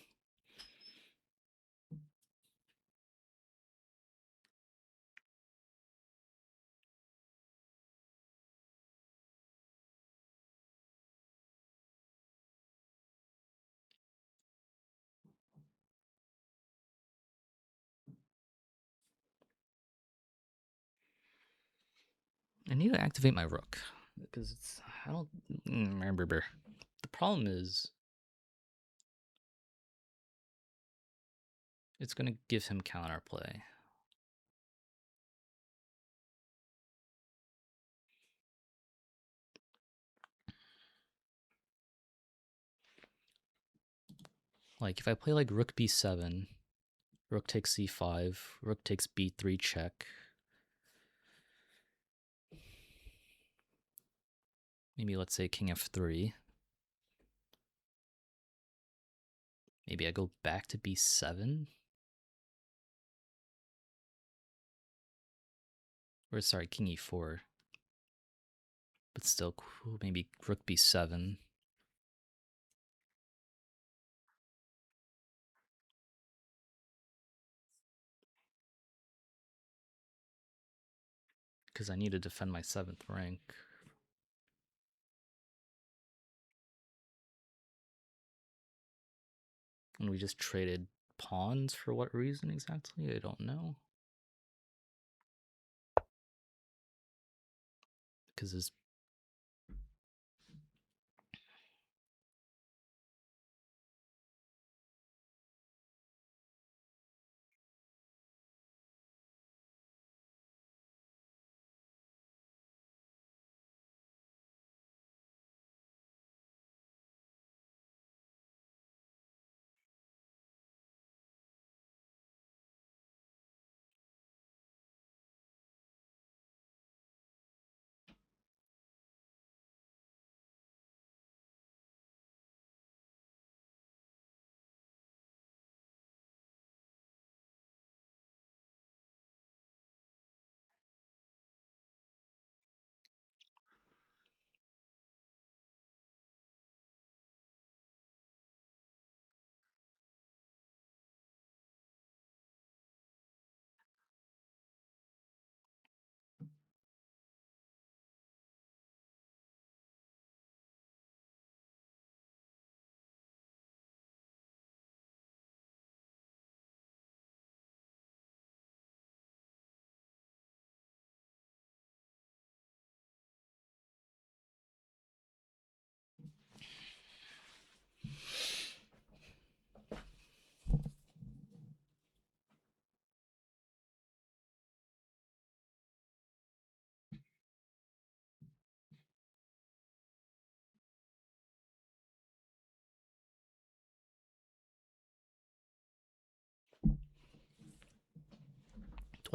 I need to activate my rook because it's I don't remember. The problem is it's gonna give him counterplay. Like if I play like rook b7, rook takes c5, rook takes b3 check. Maybe let's say king f3. Maybe I go back to b7. Or sorry, king e4. But still cool. Maybe rook b7. Because I need to defend my 7th rank. And we just traded pawns for what reason exactly? I don't know. Because his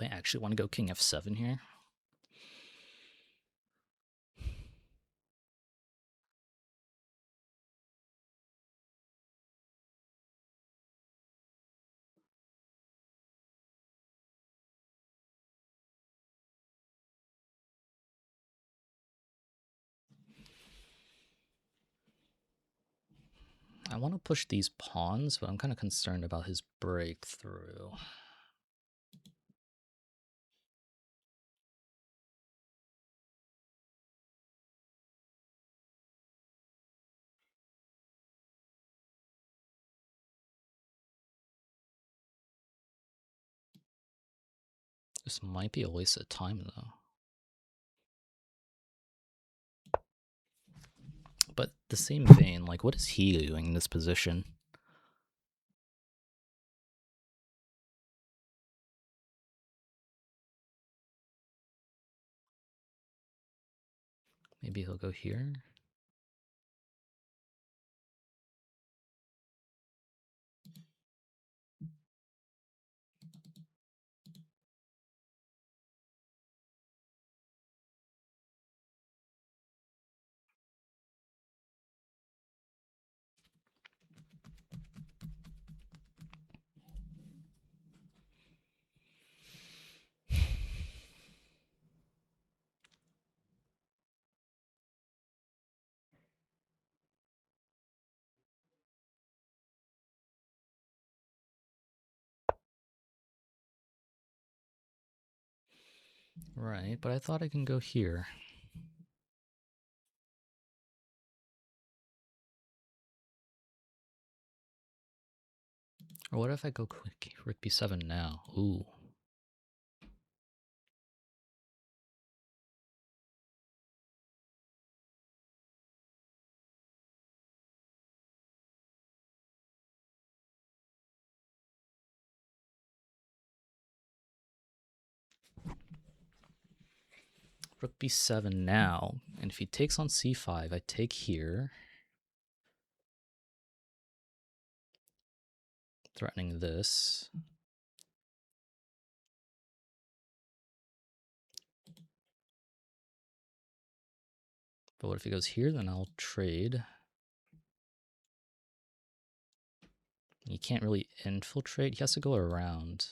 Do I actually want to go king f7 here? I want to push these pawns, but I'm kind of concerned about his breakthrough. This might be a waste of time, though. But the same vein, like, what is he doing in this position? Maybe he'll go here? Right, but I thought I can go here. Or what if I go quick rook b7 now? Ooh. Rook b7 now, and if he takes on c5, I take here, threatening this. But what if he goes here? Then I'll trade. He can't really infiltrate. He has to go around.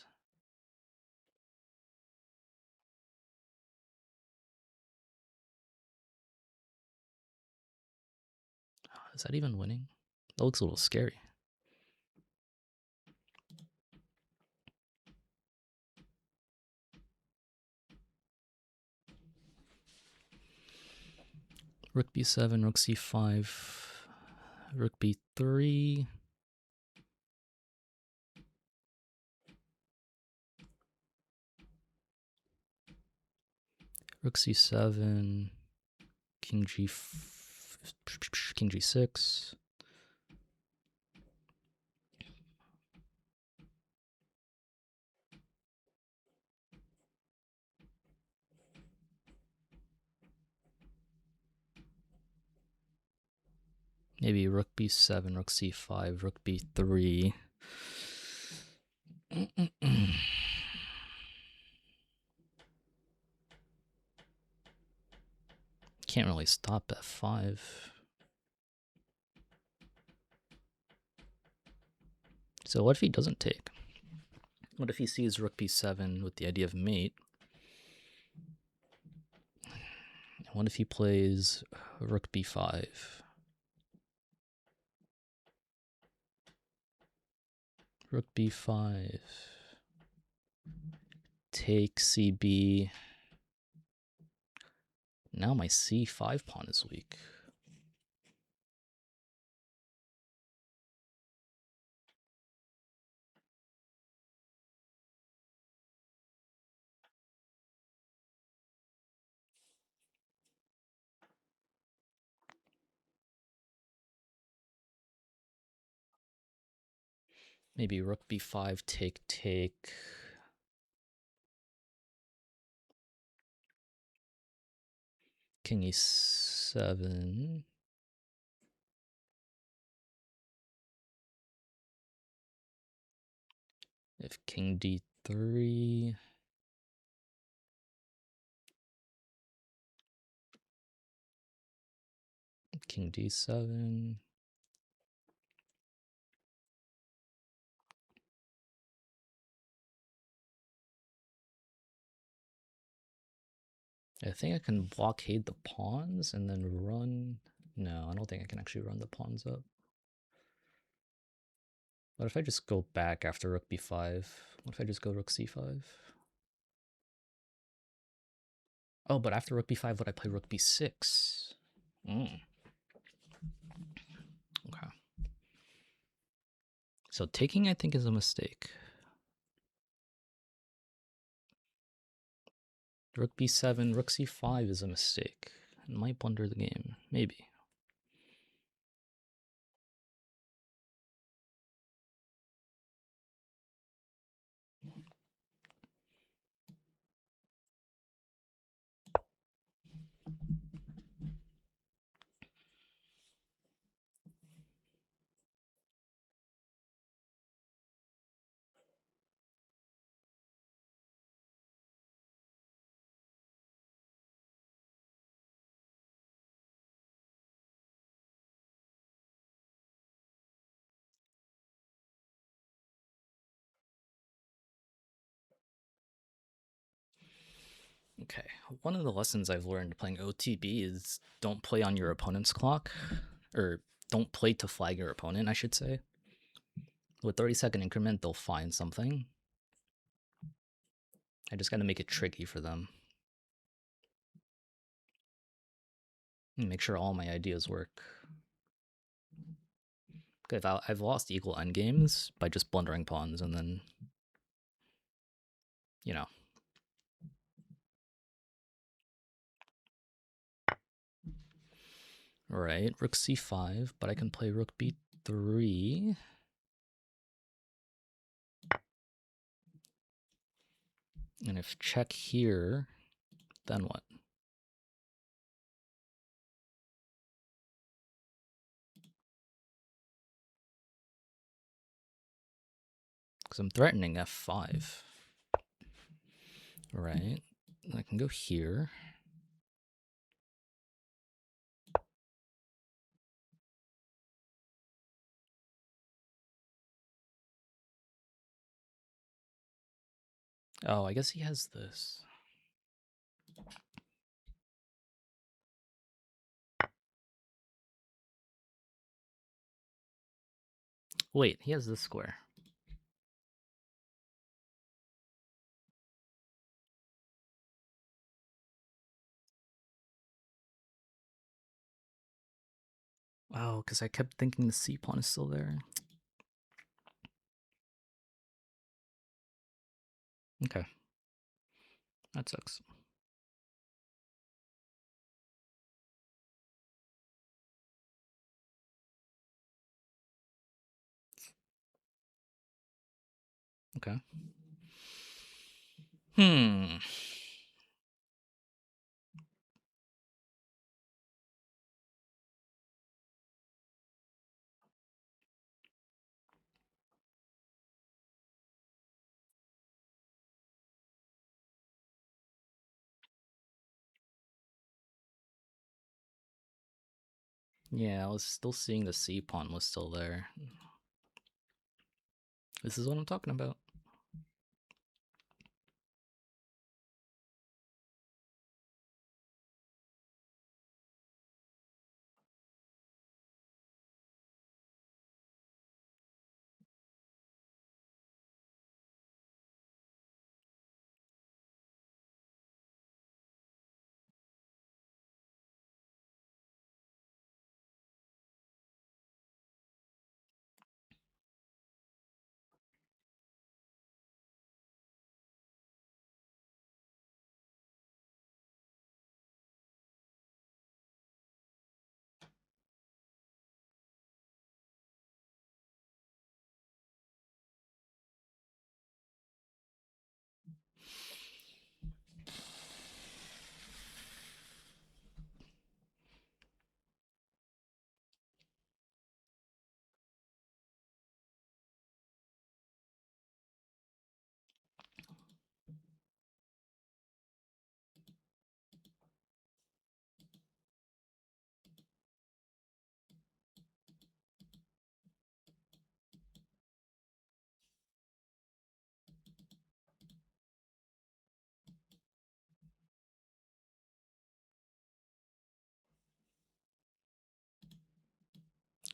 Is that even winning? That looks a little scary. Rook b7, rook c5, rook b3. Rook c7, king king g6. Maybe rook b7, rook c5, rook b3. Can't really stop f5. So what if he doesn't take? What if he sees rook b7 with the idea of mate? What if he plays rook b5? Rook b5. Take cb. Now my c5 pawn is weak. Maybe rook b5, take. King e7. If king d3. king d7. I think I can blockade the pawns and then run. No, I don't think I can actually run the pawns up. What if I just go back after rook b5? What if I just go rook c5? Oh, but after rook b5, would I play rook b6? Okay. So taking, I think, is a mistake. Rook b7, rook c5 is a mistake. It might blunder the game. Maybe. Okay, one of the lessons I've learned playing OTB is don't play on your opponent's clock, or don't play to flag your opponent, I should say. With 30-second increment, they'll find something. I just gotta make it tricky for them. And make sure all my ideas work. Okay, I've lost equal endgames by just blundering pawns and then, you know. Right, rook c5, but I can play rook b3. And if check here, then what? Because I'm threatening f5. Right, I can go here. Oh, I guess he has this. Wait, he has this square. Oh, because I kept thinking the c pawn is still there. Okay. That sucks. Okay. Yeah, I was still seeing the c pawn was still there. This is what I'm talking about.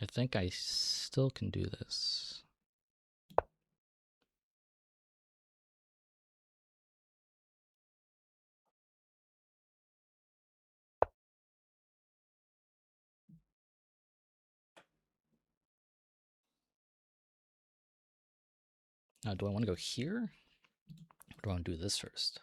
I think I still can do this. Now, do I want to go here? Or do I want to do this first?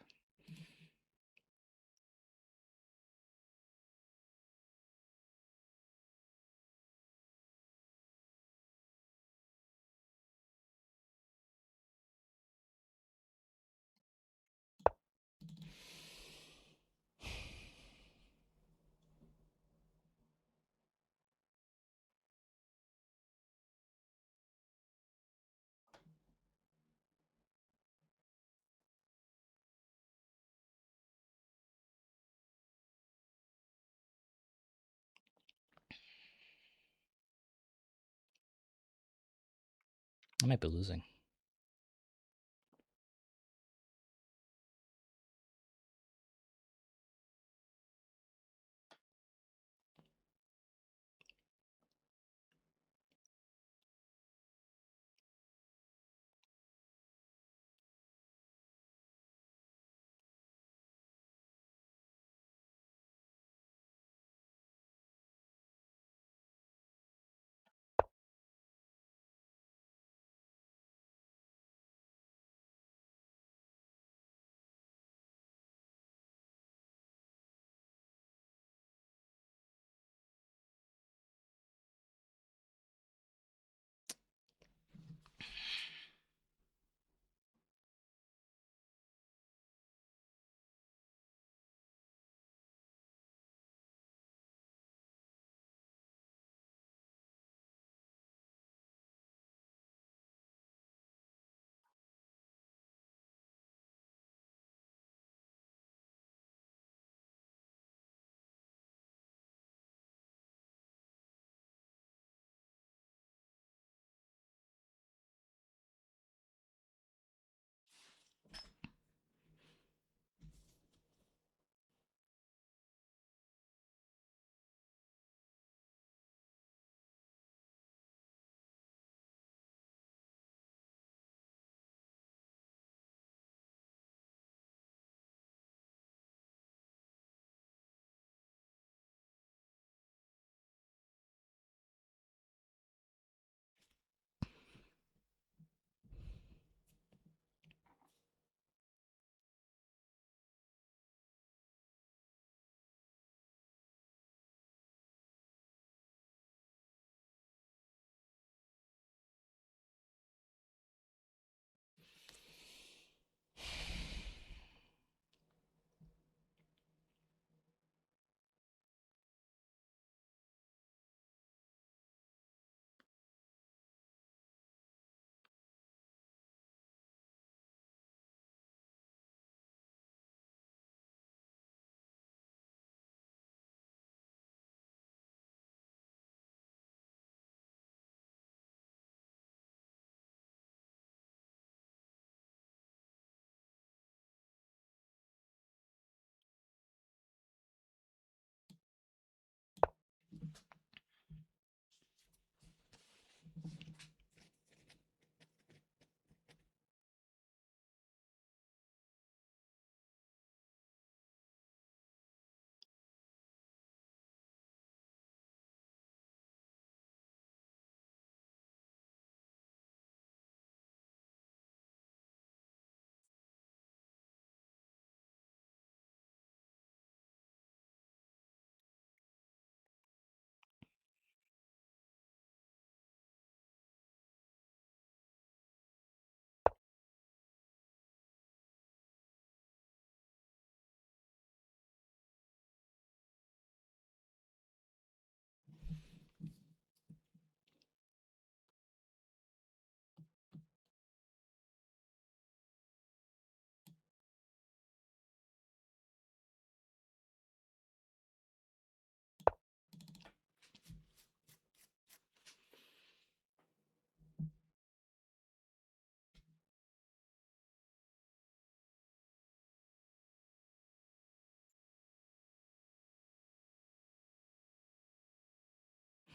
I might be losing.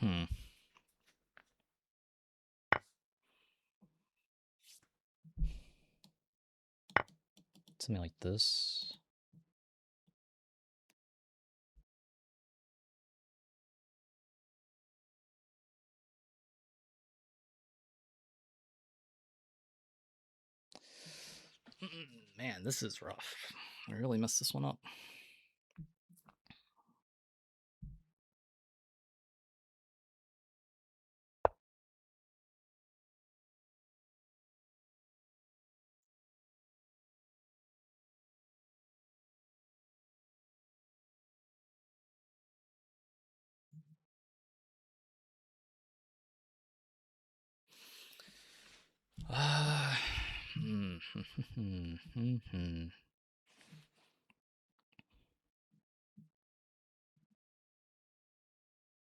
Hmm. Something like this. Man, this is rough. I really messed this one up.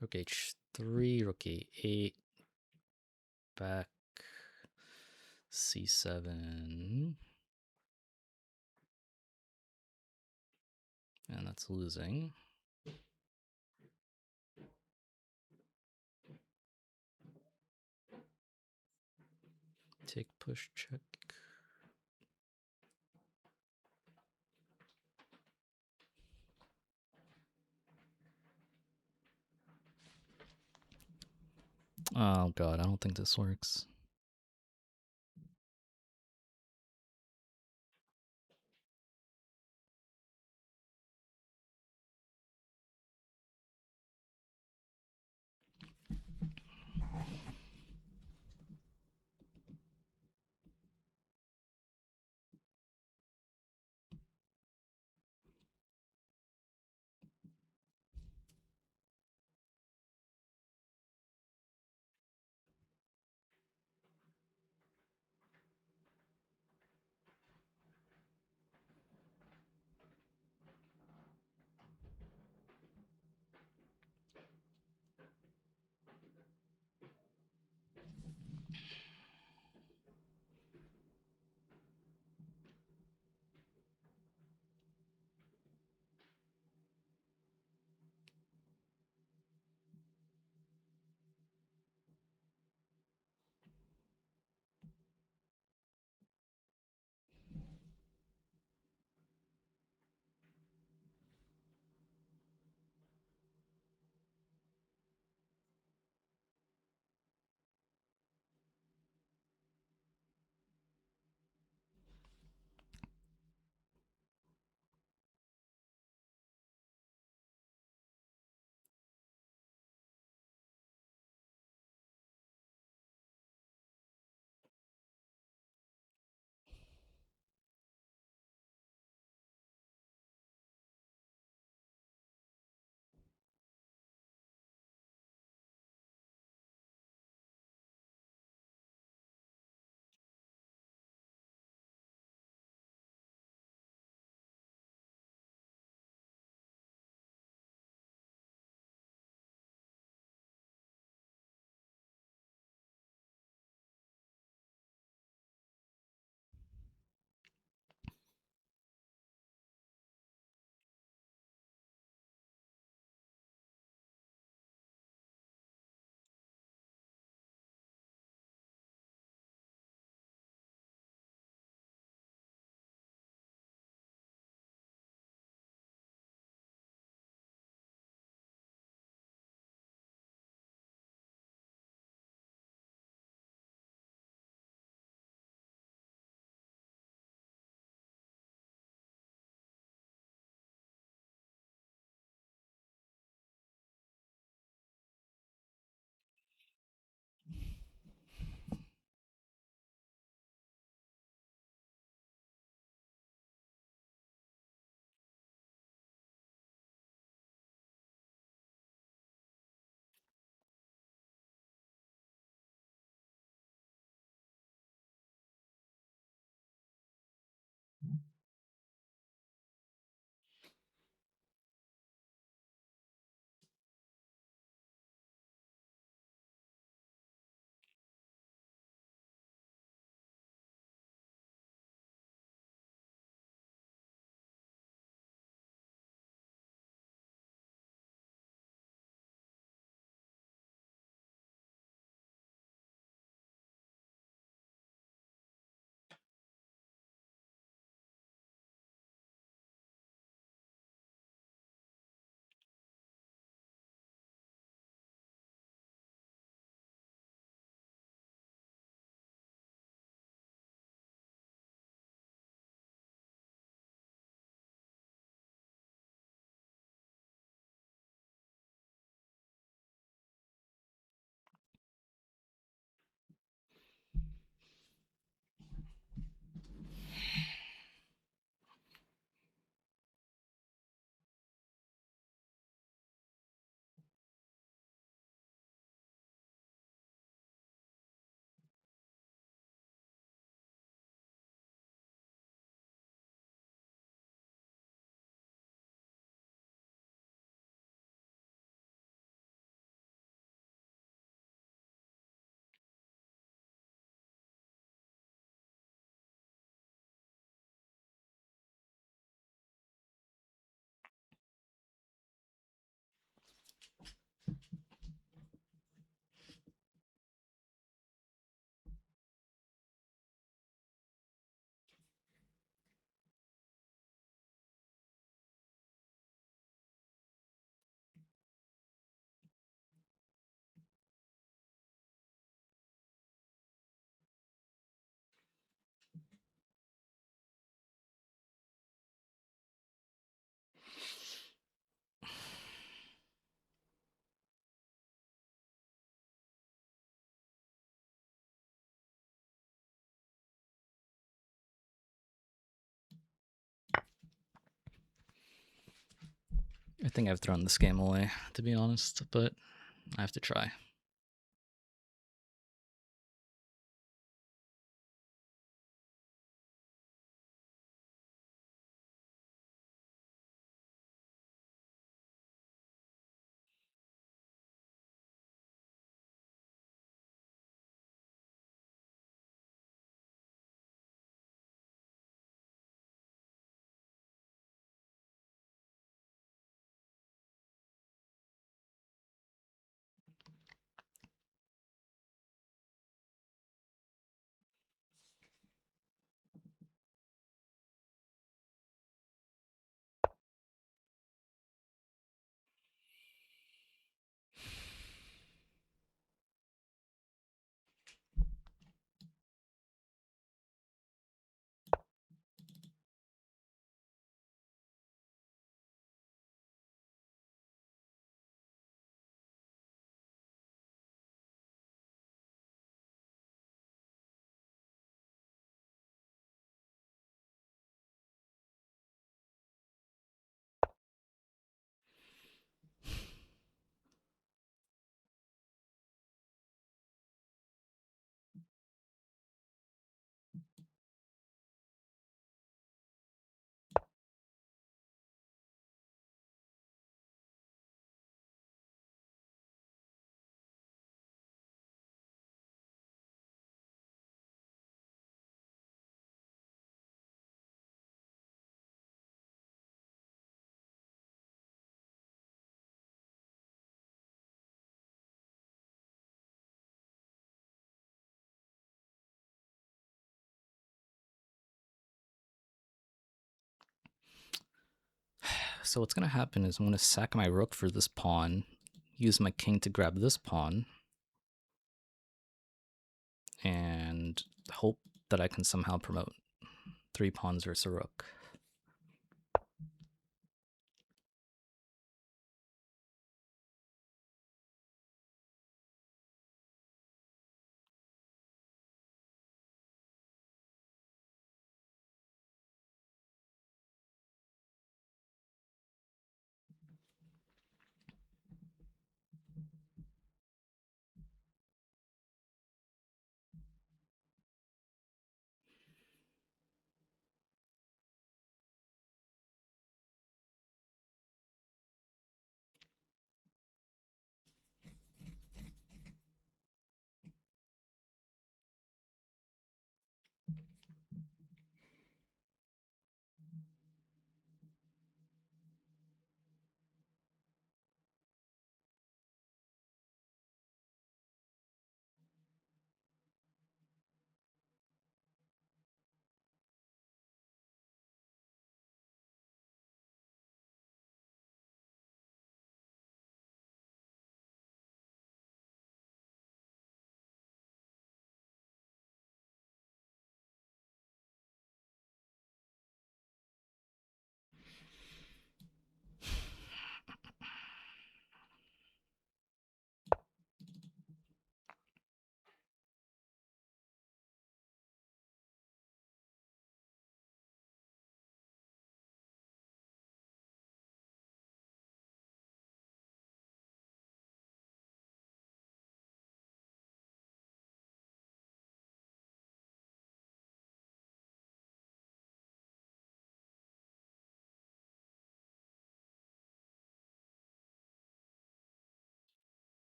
Rook h3, rook a8, back c7, and that's losing. Take, push, check. Oh god, I don't think this works. I think I've thrown this game away, to be honest, but I have to try. So what's going to happen is I'm going to sack my rook for this pawn, use my king to grab this pawn, and hope that I can somehow promote 3 pawns versus a rook.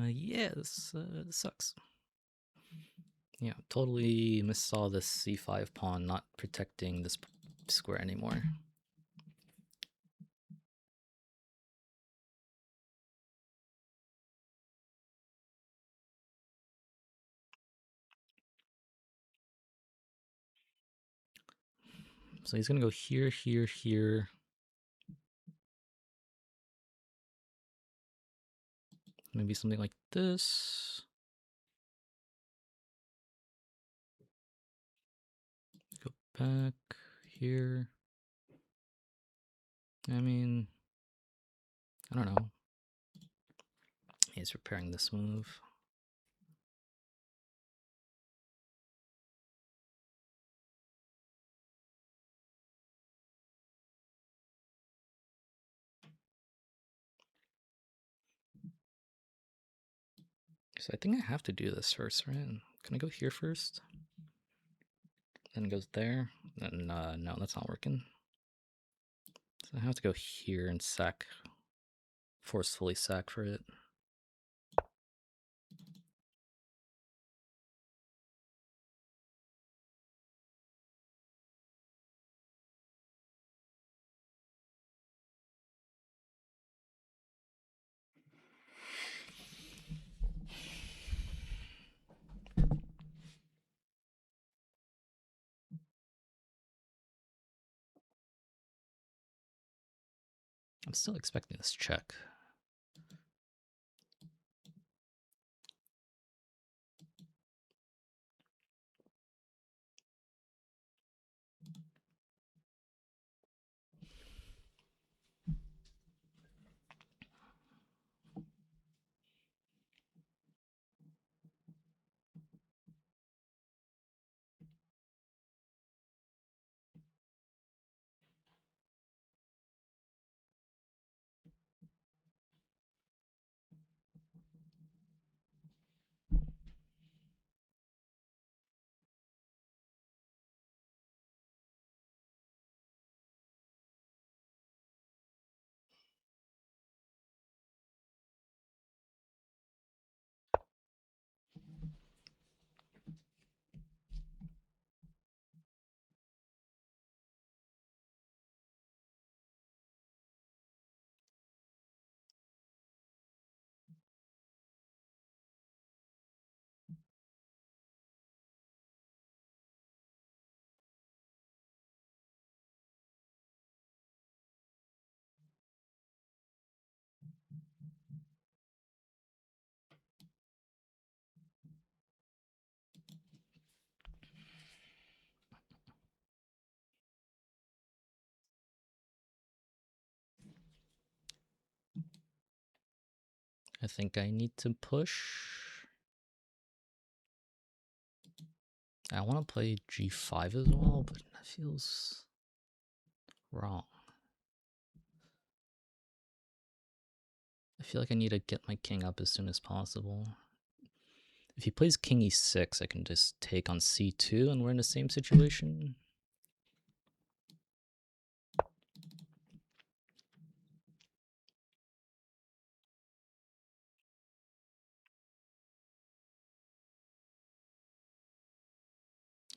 Yeah, this sucks. Yeah, totally missaw this c5 pawn not protecting this square anymore. So he's gonna go here, here, here. Maybe something like this. Go back here. I mean, I don't know. He's preparing this move. So I think I have to do this first, right? Can I go here first? Then it goes there. And no, that's not working. So I have to go here and sack, forcefully sack for it. I'm still expecting this check. I think I need to push. I want to play g5 as well, but that feels wrong. I feel like I need to get my king up as soon as possible. If he plays king e6, I can just take on c2 and we're in the same situation.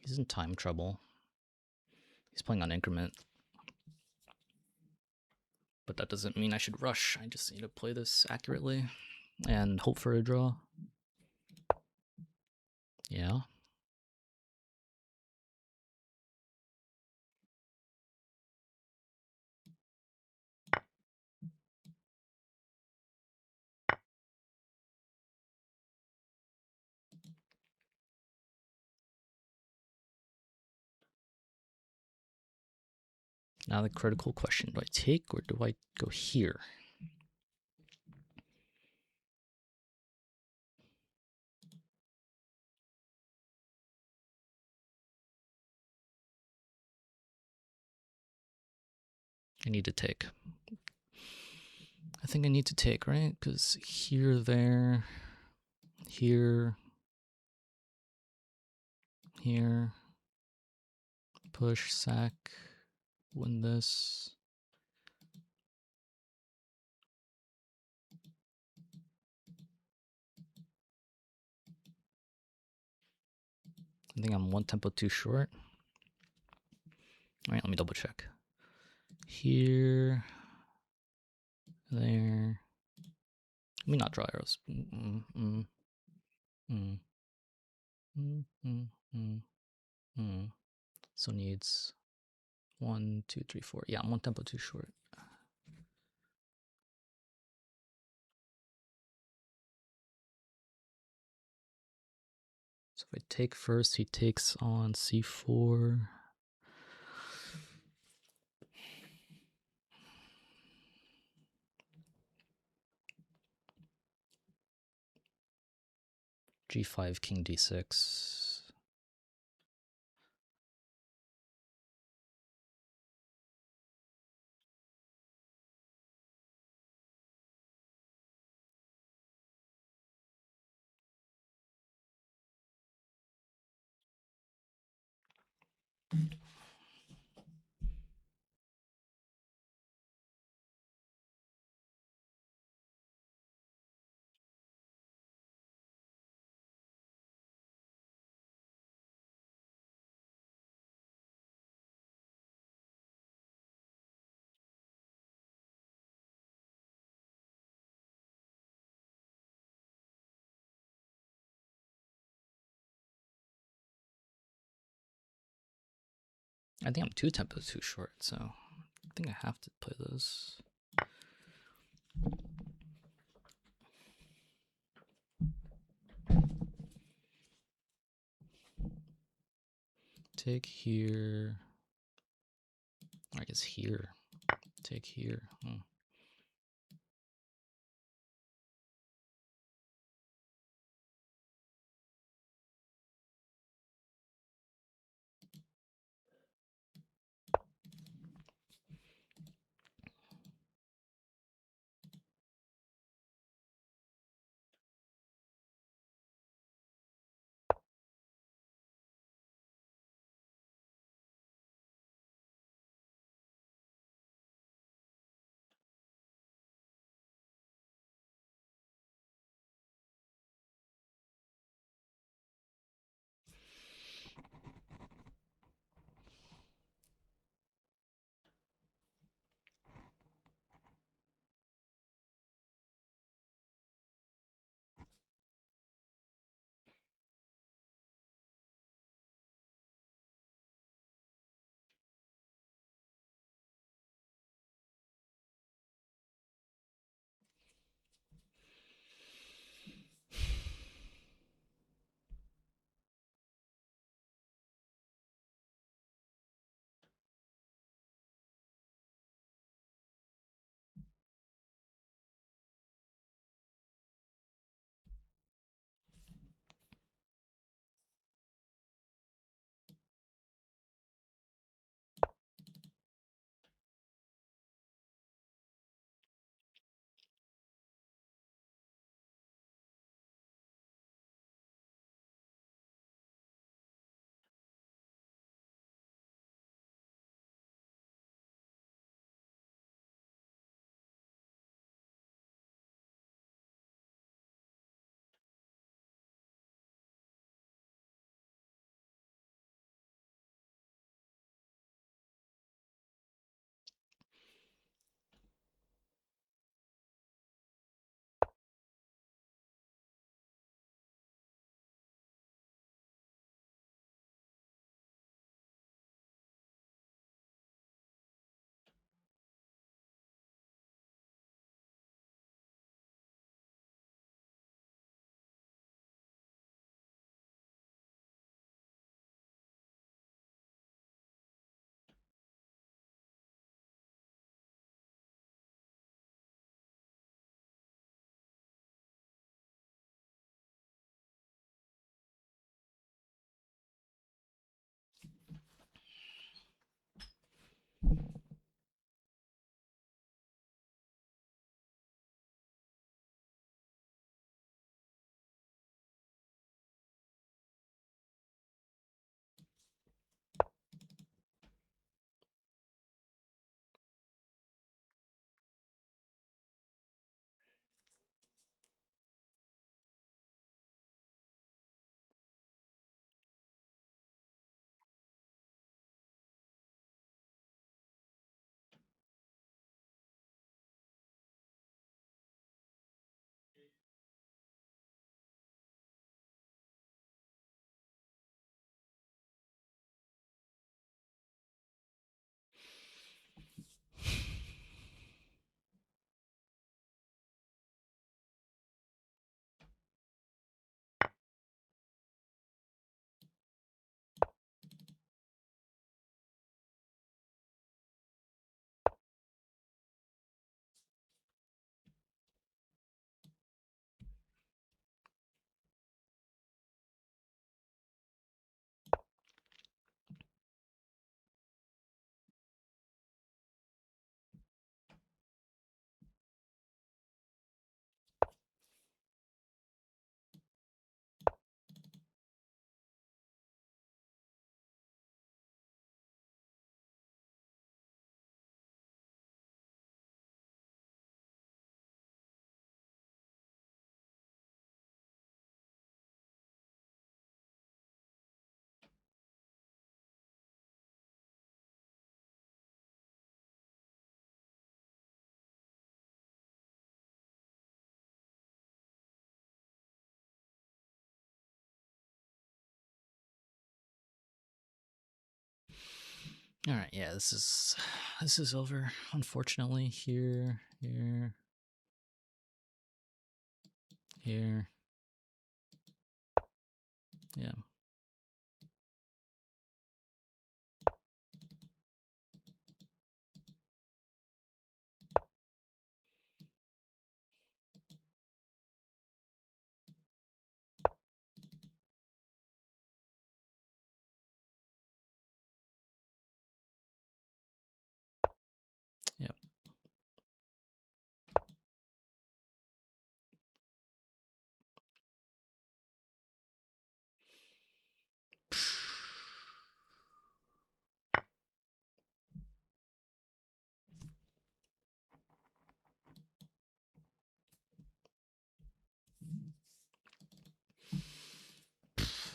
He's in time trouble. He's playing on increment. But that doesn't mean I should rush. I just need to play this accurately and hope for a draw. Yeah. Now the critical question, do I take or do I go here? I need to take. I think I need to take, right? Because here, there, here, here, push, sack, win this. I think I'm one tempo too short. All right, let me double check. Here, there. Let me not draw arrows. So needs 1, 2, 3, 4. Yeah, I'm one tempo too short. So if I take first, he takes on c4. G5, king d6. I think I'm 2 tempos too short, so I think I have to play this. Take here. I guess here. Take here. All right, yeah, this is over. Unfortunately, here. Yeah. Yep.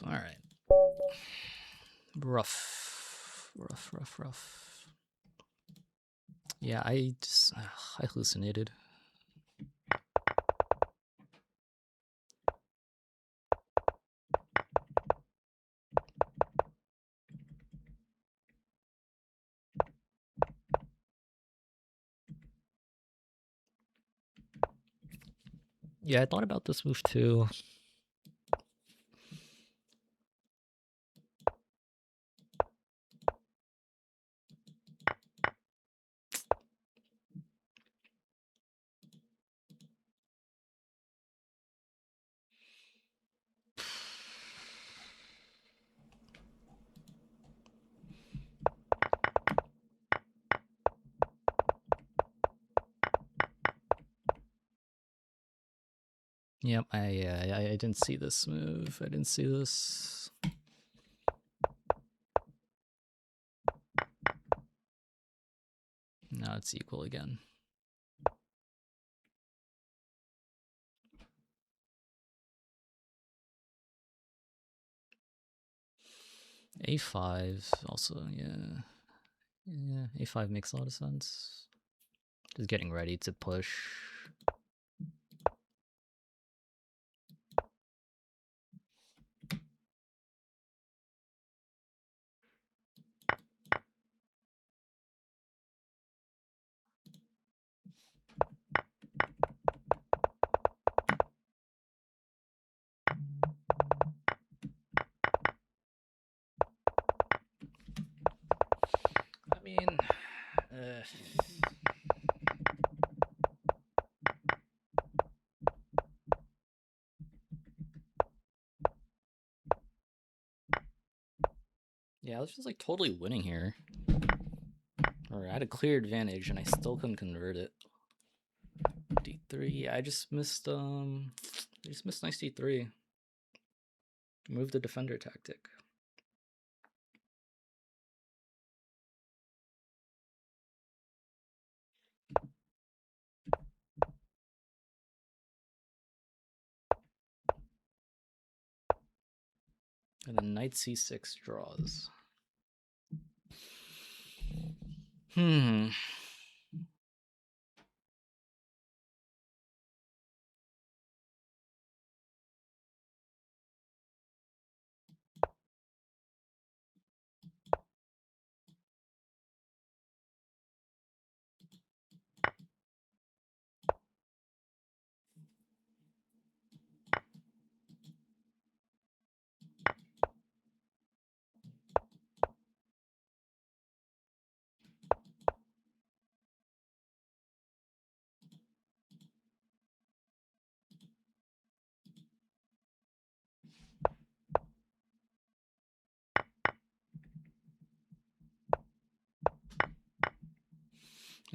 All right. Rough. Yeah, I hallucinated. Yeah, I thought about this move too. Yep, I didn't see this move. I didn't see this. Now it's equal again. A5 also, yeah. Yeah, A5 makes a lot of sense. Just getting ready to push. I mean, yeah, I was just like totally winning here. Or I had a clear advantage and I still couldn't convert it. D3, I just missed nice D3. Move the defender tactic. And then knight c6 draws.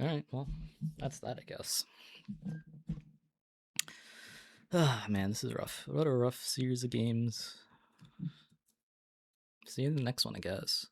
All right, well, that's that, I guess. Ah, man, this is rough. What a rough series of games. See you in the next one, I guess.